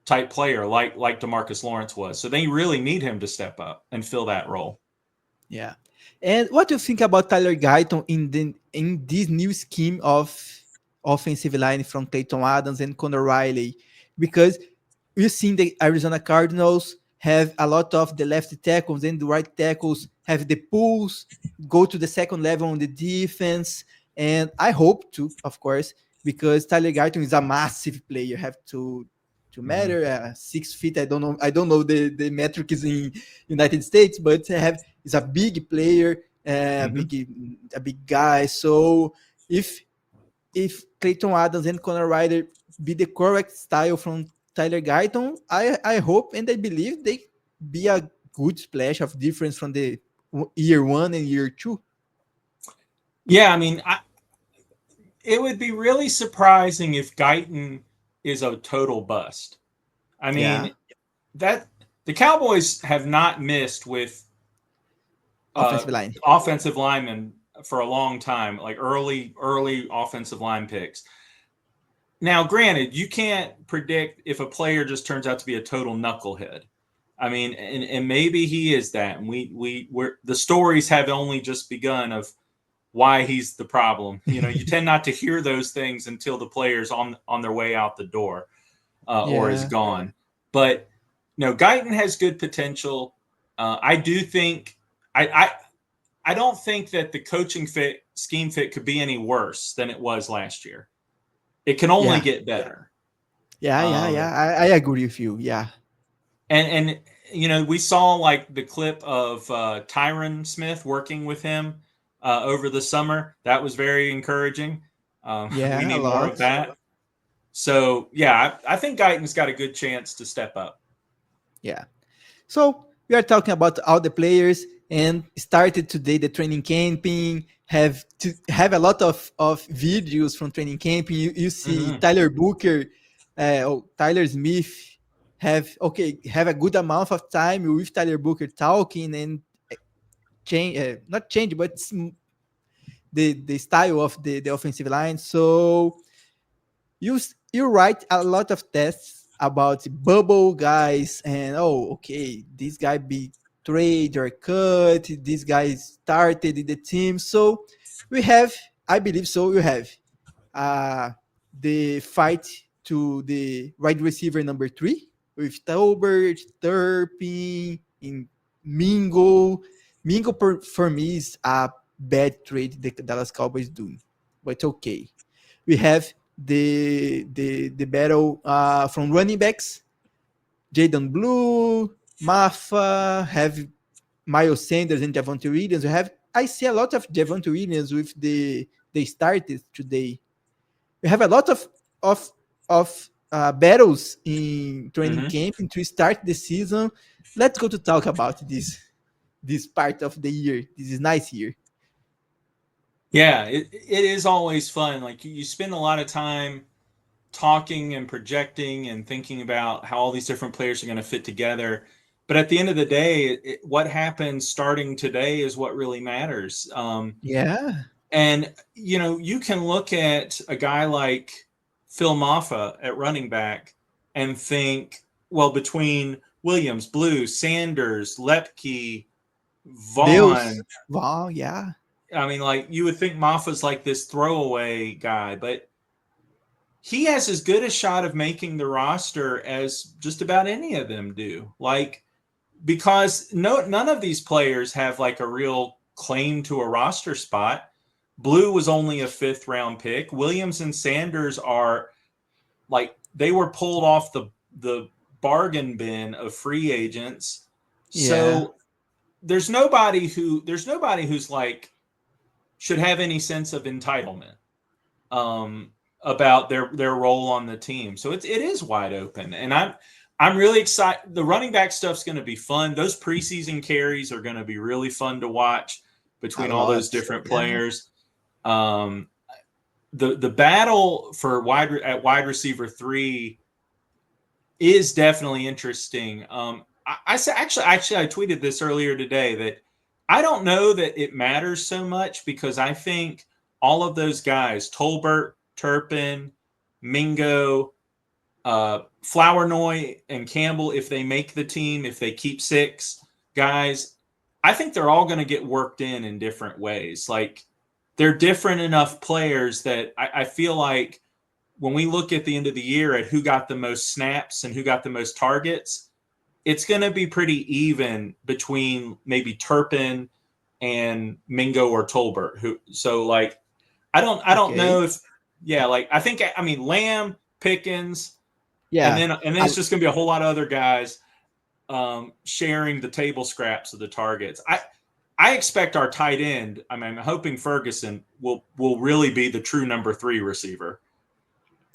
type player, like DeMarcus Lawrence was. So they really need him to step up and fill that role. yeah. And what do you think about Tyler Guyton in this new scheme of offensive line from Clayton Adams and Conor Riley? Because we've seen the Arizona Cardinals have a lot of the left tackles and the right tackles have the pulls, go to the second level on the defense. And I hope to, of course, because Tyler Guyton is a massive player, have to matter 6 feet. I don't know the metrics in United States, but have is a big player, a big guy. So if Clayton Adams and Conor Ryder be the correct style from Tyler Guyton, I hope and I believe they be a good splash of difference from the year 1 and year 2. Yeah, I mean, it would be really surprising if Guyton is a total bust. I Yeah, mean, that the Cowboys have not missed with offensive line. offensive linemen for a long time, like early offensive line picks. Now, granted, you can't predict if a player just turns out to be a total knucklehead. I mean, and maybe he is that. And we're the stories have only just begun of why he's the problem. You tend not to hear those things until the player's on their way out the door or is Yeah, gone. But Guyton has good potential. I do think I don't think that the coaching scheme fit could be any worse than it was last year. It can only yeah, get better. yeah. I agree with you. Yeah, And we saw like the clip of Tyron Smith working with him over the summer. That was very encouraging. We yeah, a need more of lot. that. So yeah, I think Guyton's got a good chance to step up. Yeah. So we are talking about all the players and started today the training camping. Have a lot of videos from training camping. You see Mm-hmm. Tyler Booker, Tyler Smith have a good amount of time with Tyler Booker talking and change not change but the style of the offensive line. So you write a lot of tests about bubble guys and okay, this guy be trade or cut, this guy started in the team. So we have, I believe so, you have the fight to the wide receiver number 3 with Talbert, Turpin, in Mingo. Mingo for me is a bad trade the Dallas Cowboys doing, but okay. We have the battle from running backs. Jaden Blue, Maffa, have Miles Sanders and Javonte Williams. I see a lot of Javonte Williams with the starters today. We have a lot of battles in training camp to start the season. Let's go to talk about this part of the year. This is nice year. Yeah, it is always fun. Like you spend a lot of time talking and projecting and thinking about how all these different players are going to fit together. But at the end of the day, what happens starting today is what really matters. Yeah. And, you can look at a guy like Phil Maffa at running back and think, well, between Williams, Blue, Sanders, Lepke, Vaughn. Vaughn, yeah. I mean, like, you would think Maffa's like this throwaway guy, but he has as good a shot of making the roster as just about any of them do. Like, because none of these players have like a real claim to a roster spot. Blue was only a 5th round pick. Williams and Sanders are like, they were pulled off the bargain bin of free agents. Yeah. So there's nobody who's like should have any sense of entitlement about their role on the team. So it is wide open, and I'm really excited. The running back stuff's going to be fun. Those preseason carries are going to be really fun to watch between all those different players. The battle for wide receiver 3 is definitely interesting. I tweeted this earlier today that I don't know that it matters so much, because I think all of those guys, Tolbert, Turpin, Mingo, Flournoy, and Campbell, if they make the team, if they keep 6 guys, I think they're all going to get worked in different ways. Like, they're different enough players that I feel like when we look at the end of the year at who got the most snaps and who got the most targets, it's going to be pretty even between maybe Turpin and Mingo or Tolbert. I don't know if, I mean, Lamb, Pickens, and then it's just going to be a whole lot of other guys sharing the table scraps of the targets. I expect our tight end, I'm hoping Ferguson will really be the true number 3 receiver.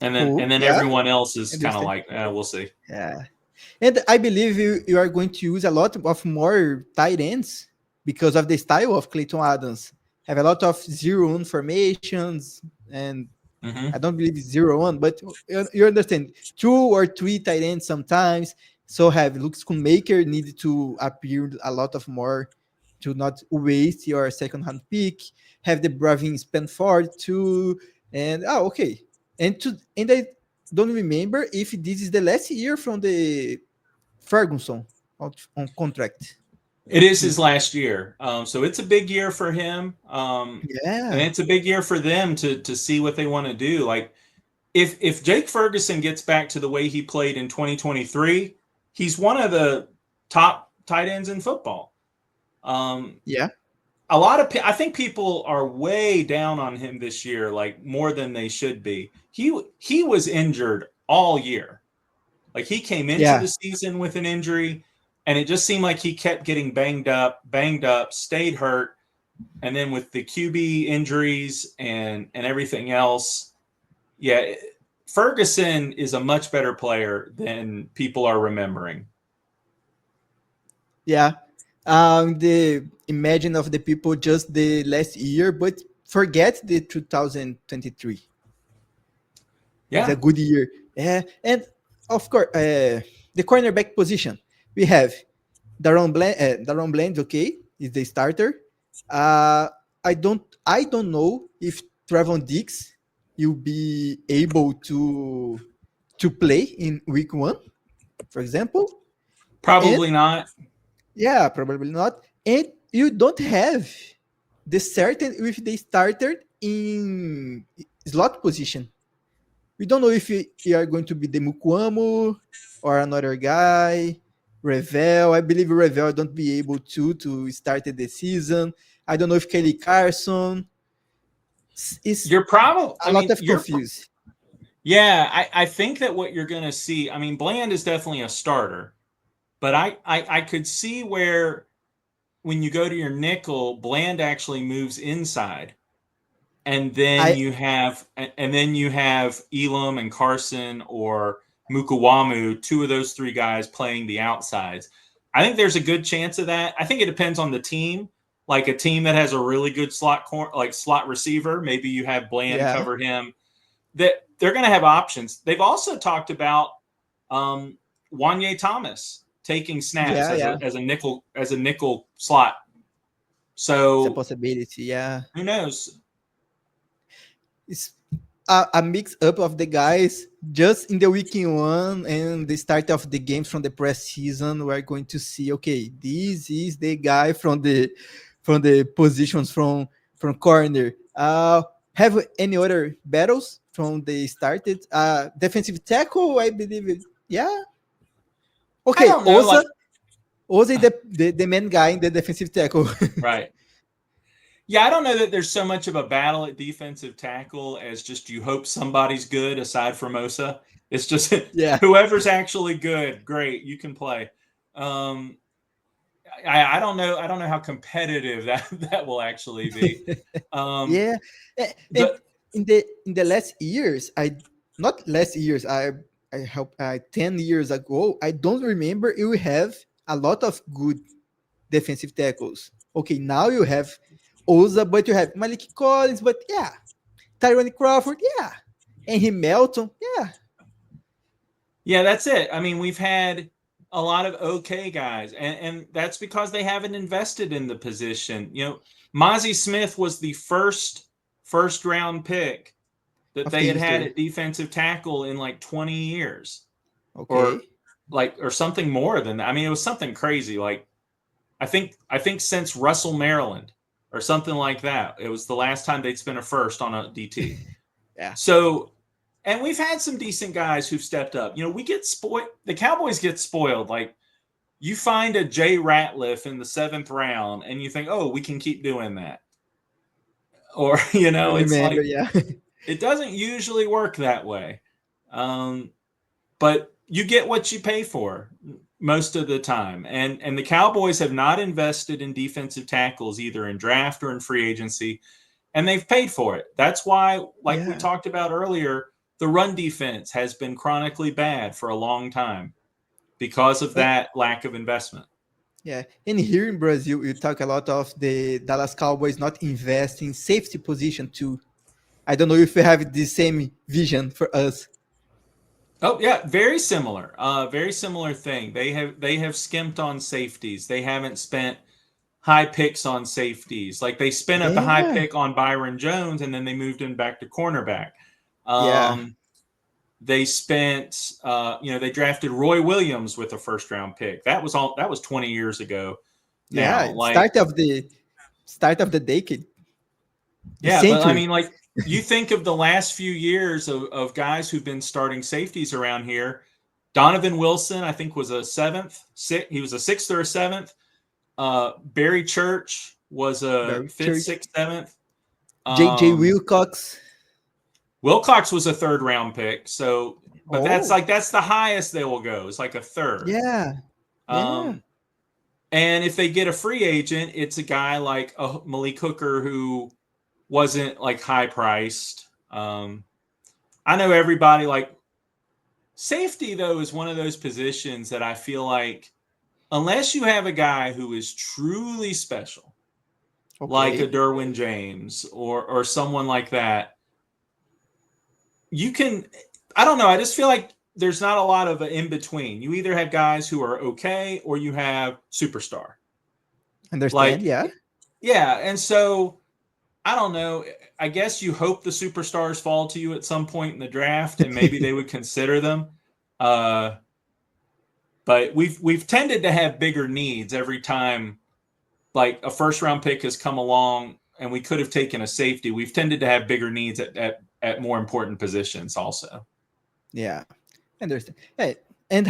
And then everyone else is kind of like, we'll see. Yeah. And I believe you are going to use a lot of more tight ends because of the style of Clayton Adams. Have a lot of 0-1 formations, and I don't believe it's 0-1, but you understand, 2 or 3 tight ends sometimes. So have Luke Schoonmaker need to appear a lot of more to not waste your second-hand pick. Have the Bravin Spanford too, and okay. And I don't remember if this is the last year from the Ferguson on contract. It is his last year, so it's a big year for him. And it's a big year for them to see what they want to do. Like, if Jake Ferguson gets back to the way he played in 2023, he's one of the top tight ends in football. I think people are way down on him this year, like more than they should be. He was injured all year. Like, he came into the season with an injury, and it just seemed like he kept getting banged up, stayed hurt. And then with the QB injuries and everything else, Ferguson is a much better player than people are remembering. Yeah. The imagine of the people just the last year, but forget the 2023. Yeah. It's a good year. And of course, the cornerback position, we have Daron Bland, okay, is the starter. I don't know if Trevon Diggs will be able to play in week 1, for example. Probably not. Yeah, probably not. And you don't have the certain if they started in slot position. We don't know if we are going to be the Mukwamo or another guy. Revel, I believe Revel don't be able to start the season. I don't know if Kelly Carson. It's You're probably, a lot of confused. Yeah, I think that what you're going to see, I mean, Bland is definitely a starter, but I could see where when you go to your nickel, Bland actually moves inside. And then you have Elam and Carson or Mukawamu, two of those three guys playing the outsides. I think there's a good chance of that. I think it depends on the team. Like a team that has a really good slot receiver, maybe you have Bland cover him. That they're going to have options. They've also talked about Wanye Thomas taking snaps as a nickel slot. So it's a possibility. Yeah, who knows? It's a mix up of the guys just in the weekend one and the start of the games from the press season. We're going to see, okay, this is the guy from the positions from corner. Have any other battles from the started? Defensive tackle, I believe it. Yeah. Okay, I don't know. Oza is the main guy in the defensive tackle. Right. Yeah, I don't know that there's so much of a battle at defensive tackle as just you hope somebody's good aside from Osa. It's just whoever's actually good, great, you can play. I don't know. I don't know how competitive that will actually be. And in the last years, not last years. I help 10 years ago. I don't remember you have a lot of good defensive tackles. Okay, now you have Oza, but you have Malik Collins, but Tyrone Crawford, and him Melton, Yeah, that's it. I mean, we've had a lot of okay guys, and that's because they haven't invested in the position. You know, Mozzie Smith was the first round pick that they had at defensive tackle in like 20 years. Okay. Or something more than that. I mean, it was something crazy. Like I think since Russell Maryland or something like that. It was the last time they'd spent a first on a DT. So, and we've had some decent guys who've stepped up. You know, we get spoiled. The Cowboys get spoiled. Like you find a Jay Ratliff in the 7th round and you think, oh, we can keep doing that. Or, you know, it's like, it doesn't usually work that way. But you get what you pay for most of the time. And the Cowboys have not invested in defensive tackles either in draft or in free agency, and they've paid for it. That's why, like we talked about earlier, the run defense has been chronically bad for a long time because of that lack of investment. Yeah, and here in Brazil, you talk a lot of the Dallas Cowboys not investing safety position too. I don't know if you have the same vision for us. Oh yeah, very similar. Very similar thing. They have skimped on safeties. They haven't spent high picks on safeties. Like they spent a high pick on Byron Jones and then they moved him back to cornerback. They spent they drafted Roy Williams with a 1st round pick. That was 20 years ago. Now, start of the decade. But I mean, like you think of the last few years of guys who've been starting safeties around here. Donovan Wilson, I think, was a 7th. He was a 6th or a 7th. Barry Church was a 5th, 6th, 7th. J.J. Wilcox. Wilcox was a 3rd round pick. So, but that's the highest they will go. It's like a 3rd. And if they get a free agent, it's a guy like Malik Hooker who wasn't like high priced. I know everybody like safety though is one of those positions that I feel like unless you have a guy who is truly special, like a Derwin James or someone like that, you can, I don't know. I just feel like there's not a lot of in between. You either have guys who are okay or you have superstar. Understand? Yeah. And so I don't know. I guess you hope the superstars fall to you at some point in the draft, and maybe they would consider them. But we've tended to have bigger needs every time, like a 1st round pick has come along, and we could have taken a safety. We've tended to have bigger needs at at more important positions also. Yeah, I understand. Hey, and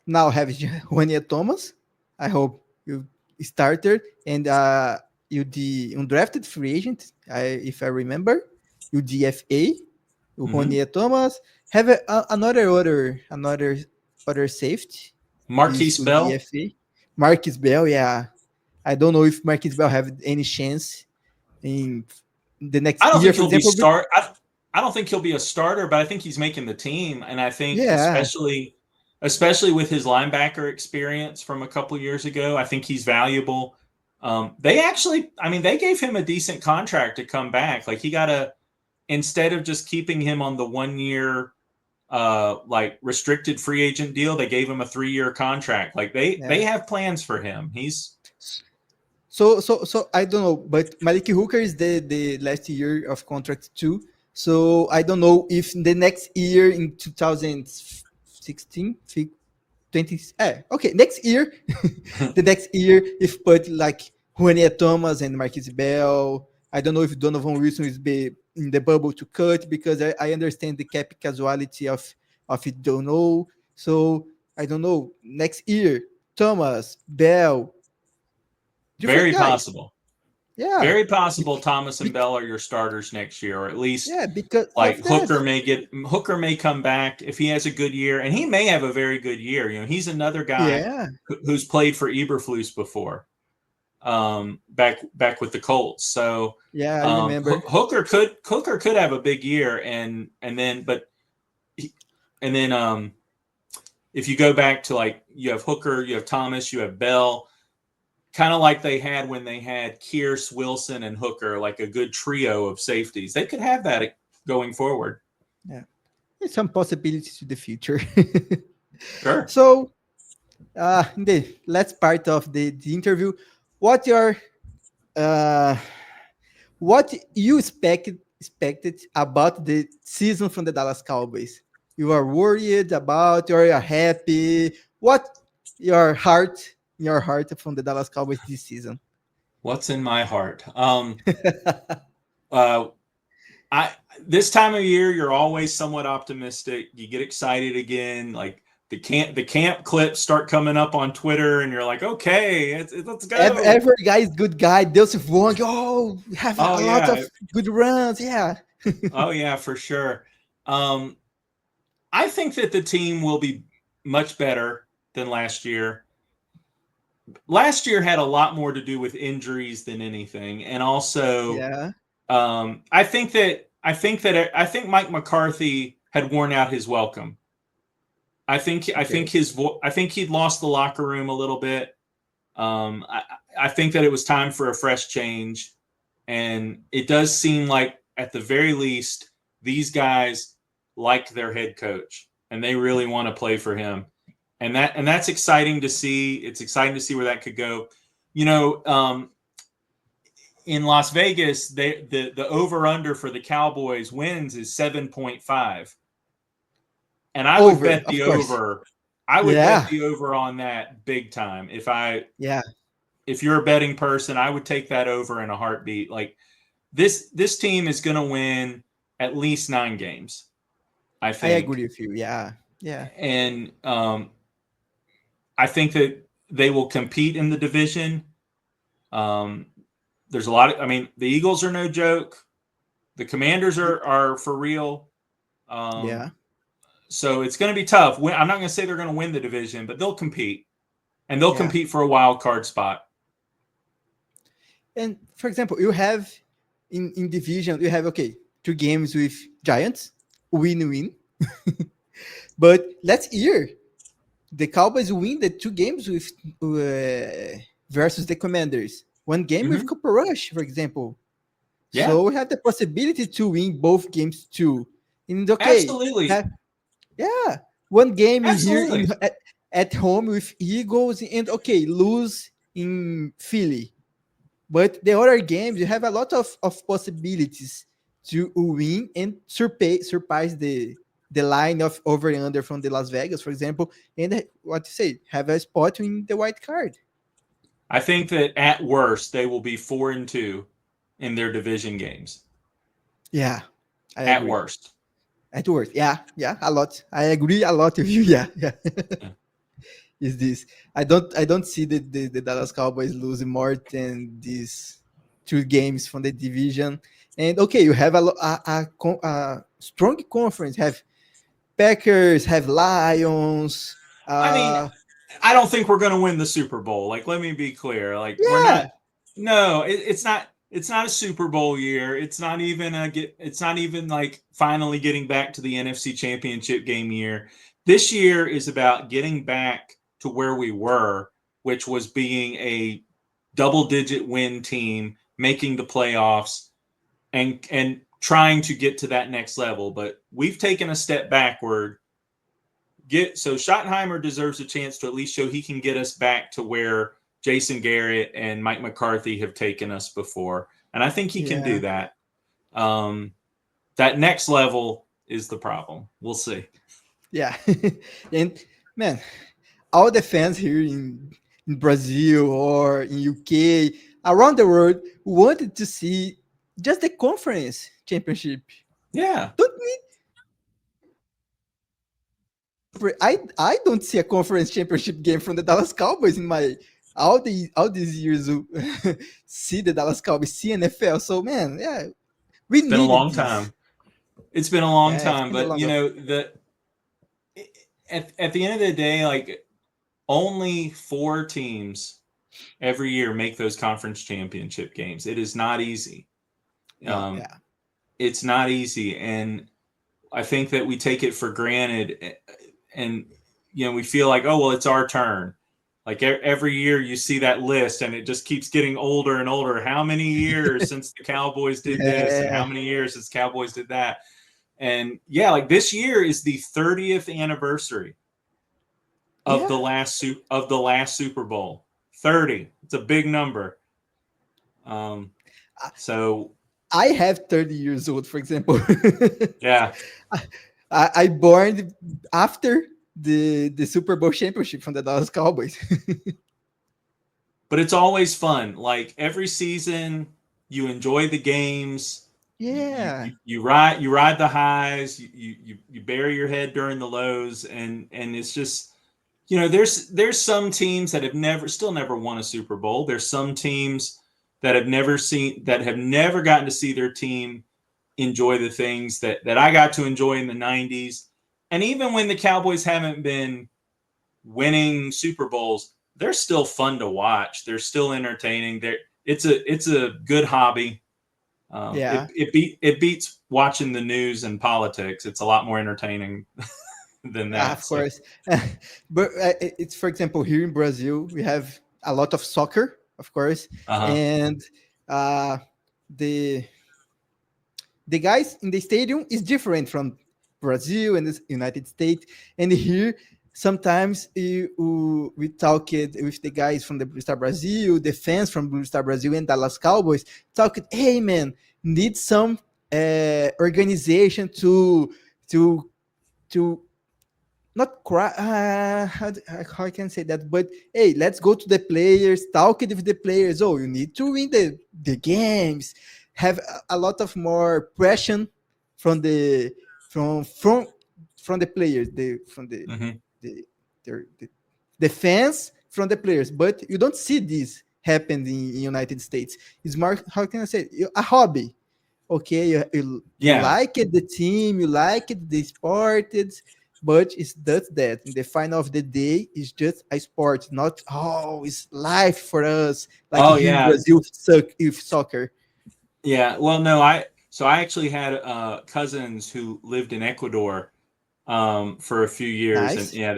now have Juan Thomas. I hope you started and you the undrafted free agent. If I remember, you DFA, you Mm-hmm. Juan Thomas. Have another safety. Is Marquise Bell. UDFA. Marquis Bell, yeah. I don't know if Marquis Bell have any chance in the next I don't year, think for he'll be example. start. I don't think he'll be a starter, but I think he's making the team, and I think Yeah, especially with his linebacker experience from a couple years ago, I think he's valuable. They actually, I mean, they gave him a decent contract to come back. Like he got instead of just keeping him on the 1 year like restricted free agent deal, they gave him a 3-year contract. Like they yeah. have plans for him. He's So I don't know, but Malik Hooker is the last year of contract too. So I don't know if the next year in 2016, 20, okay, next year, the next year, if put like Juan Thomas and Marquis Bell, I don't know if Donovan Wilson is be in the bubble to cut because I understand the cap casualty of it. Don't know, so I don't know. Next year, Thomas Bell, different very guys. possible. Yeah, Very possible Bec- Thomas and bec- Bell are your starters next year, or at least yeah, because like of that. Hooker may come back if he has a good year, and he may have a very good year. You know, he's another guy Yeah, who's played for Eberflus before, back with the Colts. So yeah, I remember. Hooker could have a big year, and then if you go back to like you have Hooker, you have Thomas, you have Bell, kind of like they had when they had Kearse, Wilson, and Hooker, like a good trio of safeties. They could have that going forward. Yeah, there's some possibilities to the future. Sure. So, in the last part of the interview, what your uh, what you expected about the season from the Dallas Cowboys? You are worried about, or you are happy? What your heart from the Dallas Cowboys this season? What's in my heart? Uh, I this time of year, you're always somewhat optimistic. You get excited again, like the camp clips start coming up on Twitter, and you're like, okay, let's go. Every guy is good guy. Deus Vong, oh, have Oh a lot of yeah, good runs. Yeah. oh yeah, for sure. Um, I think that the team will be much better than last year. Last year had a lot more to do with injuries than anything, and also Yeah. I think Mike McCarthy had worn out his welcome. Okay. I think he'd lost the locker room a little bit. Um, I, I think that it was time for a fresh change, and it does seem like at the very least these guys like their head coach and they really want to play for him, and that's exciting to see. It's exciting to see where that could go. You know, in Las Vegas, the over under for the Cowboys wins is 7.5, and I would Over, bet of the course. over. I would bet Yeah. the over on that big time. Yeah. If you're a betting person, I would take that over in a heartbeat. Like this team is going to win at least 9 games, I I think, agree with you. Yeah. Yeah. and I think that they will compete in the division. Um, there's a lot of, I mean, the Eagles are no joke. The Commanders are for real. Um, Yeah. so it's going to be tough. I'm not going to say they're going to win the division, but they'll compete, and they'll Yeah. compete for a wild card spot. And for example, you have in division, you have okay, 2 games with Giants, win. But last year, the Cowboys win the 2 games with versus the Commanders. 1 game with Mm-hmm. Cooper Rush, for example. Yeah, So we have the possibility to win both games too. And okay, absolutely, yeah, 1 game here absolutely. at home with Eagles, and okay, lose in Philly. But the other games, you have a lot of possibilities to win and surpass the line of over and under from the Las Vegas, for example, and what you say, have a spot in the white card. I think that at worst they will be 4-2 in their division games. Yeah, I at agree. worst. At worst, yeah, a lot. I agree a lot with you. Yeah, yeah. Yeah. Is this? I don't see the Dallas Cowboys losing more than these 2 games from the division. And okay, you have a strong conference. Have Packers, have Lions. I mean, Uh, I don't think we're going to win the Super Bowl. Like, let me be clear. Like, we're not. yeah, No, it's not. It's not a Super Bowl year. It's not even It's not even like finally getting back to the NFC Championship game year. This year is about getting back to where we were, which was being a double-digit win team, making the playoffs, and trying to get to that next level. But we've taken a step backward. So Schottenheimer deserves a chance to at least show he can get us back to where Jason Garrett and Mike McCarthy have taken us before, and I think he can do yeah, that. That next level is the problem. We'll see. yeah. And man, all the fans here in Brazil or in UK, around the world, wanted to see just the conference championship. Yeah, Don't I don't see a conference championship game from the Dallas Cowboys in my all these years to see the Dallas Cowboys, see NFL. So man, yeah, we it's been a needed long this. time. It's been a long Yeah, it's time, been a but long. at the end of the day, like only 4 teams every year make those conference championship games. It is not easy. No, Um, yeah, it's not easy, and I think that we take it for granted, and we feel like, oh well, it's our turn. Like every year, you see that list, and it just keeps getting older and older. How many years since the Cowboys did this, and how yeah, many years since Cowboys did that? And yeah, like this year is the 30th anniversary of yeah. the last Super Bowl. 30. It's a big number. Um, so I have 30 years old, for example. yeah, I born after the Super Bowl championship from the Dallas Cowboys. but it's always fun. Like every season, you enjoy the games. Yeah, You ride the highs. You bury your head during the lows, and it's just there's some teams that have never won a Super Bowl. There's some teams that have never gotten to see their team enjoy the things that I got to enjoy in the 90s. And even when the Cowboys haven't been winning Super Bowls, they're still fun to watch. They're still entertaining. It's a good hobby. yeah. It beats watching the news and politics. It's a lot more entertaining than that. Of So, course. But it's, for example, here in Brazil, we have a lot of soccer, of course, uh-huh. and uh, the the guys in the stadium is different from Brazil and the United States. And here, sometimes we talk it with the guys from the Blue Star Brazil, the fans from Blue Star Brazil and Dallas Cowboys, talk it, hey man, need some organization to to not cry. How I can say that? But hey, let's go to the players, talk it with the players. Oh, you need to win the games. Have a lot of more pressure from the from from the players, Mm-hmm. the, the the fans from the players. But you don't see this happen in United States. It's more, how can I say, a hobby. Okay, you Yeah. like it, the team, you like it, the sport, but it's just that in the final of the day, it's just a sport, not it's life for us, like Oh here in yeah. Brazil with soccer. Yeah. Well, no, I actually had cousins who lived in Ecuador for a few years, and Nice. yeah,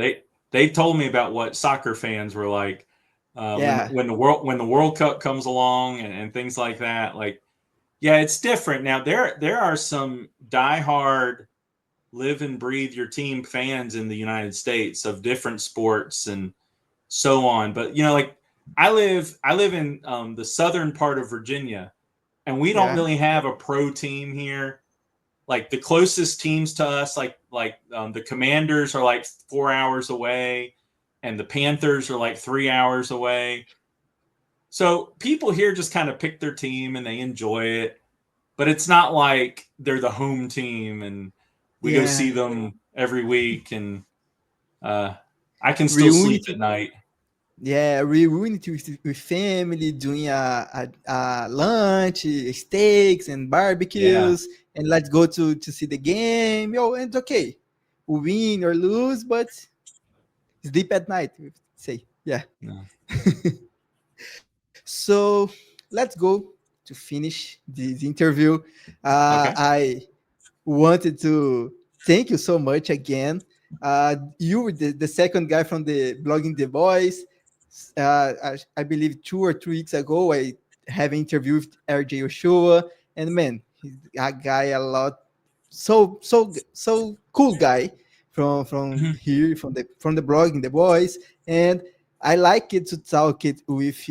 they told me about what soccer fans were like Yeah, when the World Cup comes along and things like that. Like, yeah, it's different now. There are some diehard live and breathe your team fans in the United States of different sports and so on. But like I live in the southern part of Virginia, and we don't yeah, really have a pro team here. Like the closest teams to us, the Commanders are like 4 hours away, and the Panthers are like 3 hours away. So people here just kind of pick their team and they enjoy it. but it's not like they're the home team and we go see them every week, and I can still sleep at night. Yeah, reunity with family, doing a lunch, steaks and barbecues, and let's go to see the game. Yo, and it's okay. We win or lose, but sleep at night, we say. Yeah. No. So let's go to finish this interview. Okay. I wanted to thank you so much again. You were the second guy from the blogging the boys. I believe 2 or 3 weeks ago, I have an interview with RJ Ochoa, and man, he's a guy a lot, so cool guy from here from the blogging the boys, and I like it to talk it with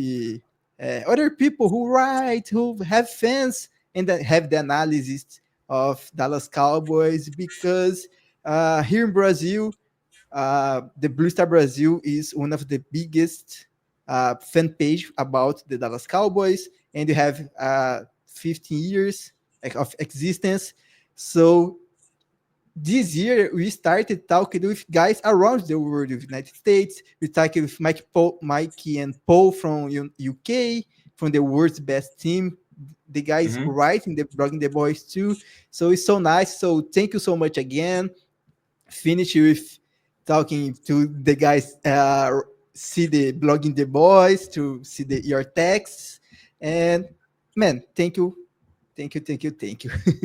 other people who write, who have fans, and that have the analysis of Dallas Cowboys, because here in Brazil, the Blue Star Brasil is one of the biggest fan page about the Dallas Cowboys, and you have 15 years of existence. So this year we started talking with guys around the world, of the United States. We talked with Mikey and Paul from UK, from the world's best team. The guys writing the blogging the boys too. So it's so nice. So thank you so much again. Finish with talking to the guys, see the blogging the boys, to see your texts, and man, thank you.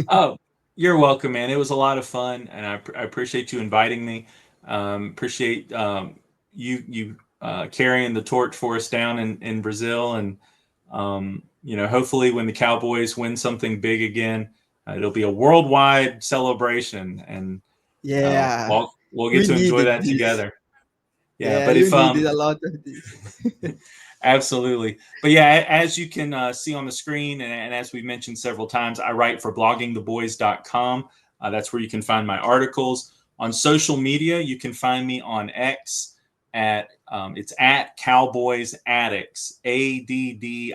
Oh, you're welcome, man. It was a lot of fun, and I appreciate you inviting me. Appreciate you carrying the torch for us down in Brazil, and hopefully when the Cowboys win something big again, it'll be a worldwide celebration, and we'll get to enjoy that together. Yeah, but if needed a lot of this. Absolutely. But yeah, as you can see on the screen, and as we've mentioned several times, I write for bloggingtheboys.com. That's where you can find my articles. On social media, you can find me on X it's at Cowboys Addicts, ADDICTS.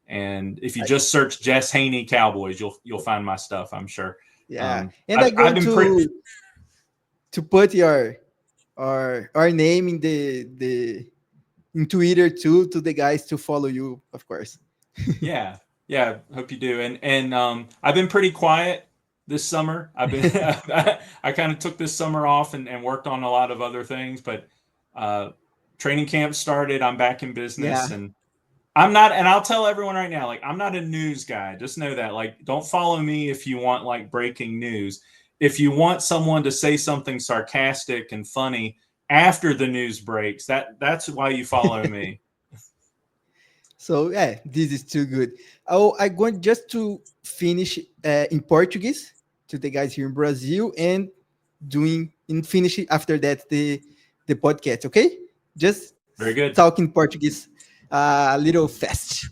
And if you just search Jess Haynie Cowboys, you'll find my stuff, I'm sure. Yeah. And I'm going to put our name in the in Twitter too, to the guys to follow you, of course. Yeah, hope you do. And I've been pretty quiet this summer. I've been I kind of took this summer off and worked on a lot of other things, but training camp started. I'm back in business, and I'm not, and I'll tell everyone right now, like, I'm not a news guy. Just know that. Like, don't follow me if you want like breaking news. If you want someone to say something sarcastic and funny after the news breaks, that's why you follow me. So yeah, this is too good. Oh, I'm going just to finish in Portuguese to the guys here in Brazil, and finish after that the podcast, okay? Just Very good. Talk in Portuguese a little fast.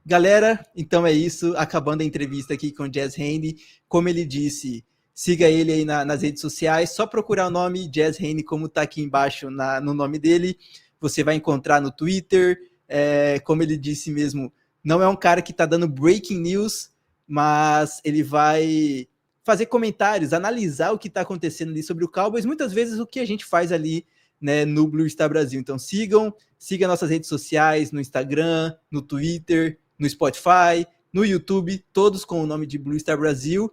Galera, então é isso. Acabando a entrevista aqui com Jess Haynie. Como ele disse, siga ele aí nas redes sociais. Só procurar o nome Jess Haynie, como tá aqui embaixo no nome dele. Você vai encontrar no Twitter. Como ele disse mesmo, não é um cara que tá dando breaking news, mas ele vai fazer comentários, analisar o que tá acontecendo ali sobre o Cowboys. Muitas vezes o que a gente faz ali, né, no Blue Star Brasil. Então siga nossas redes sociais, no Instagram, no Twitter, no Spotify, no YouTube, todos com o nome de Blue Star Brasil.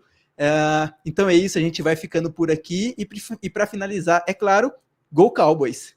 Então é isso, a gente vai ficando por aqui, e para finalizar, é claro, Go Cowboys!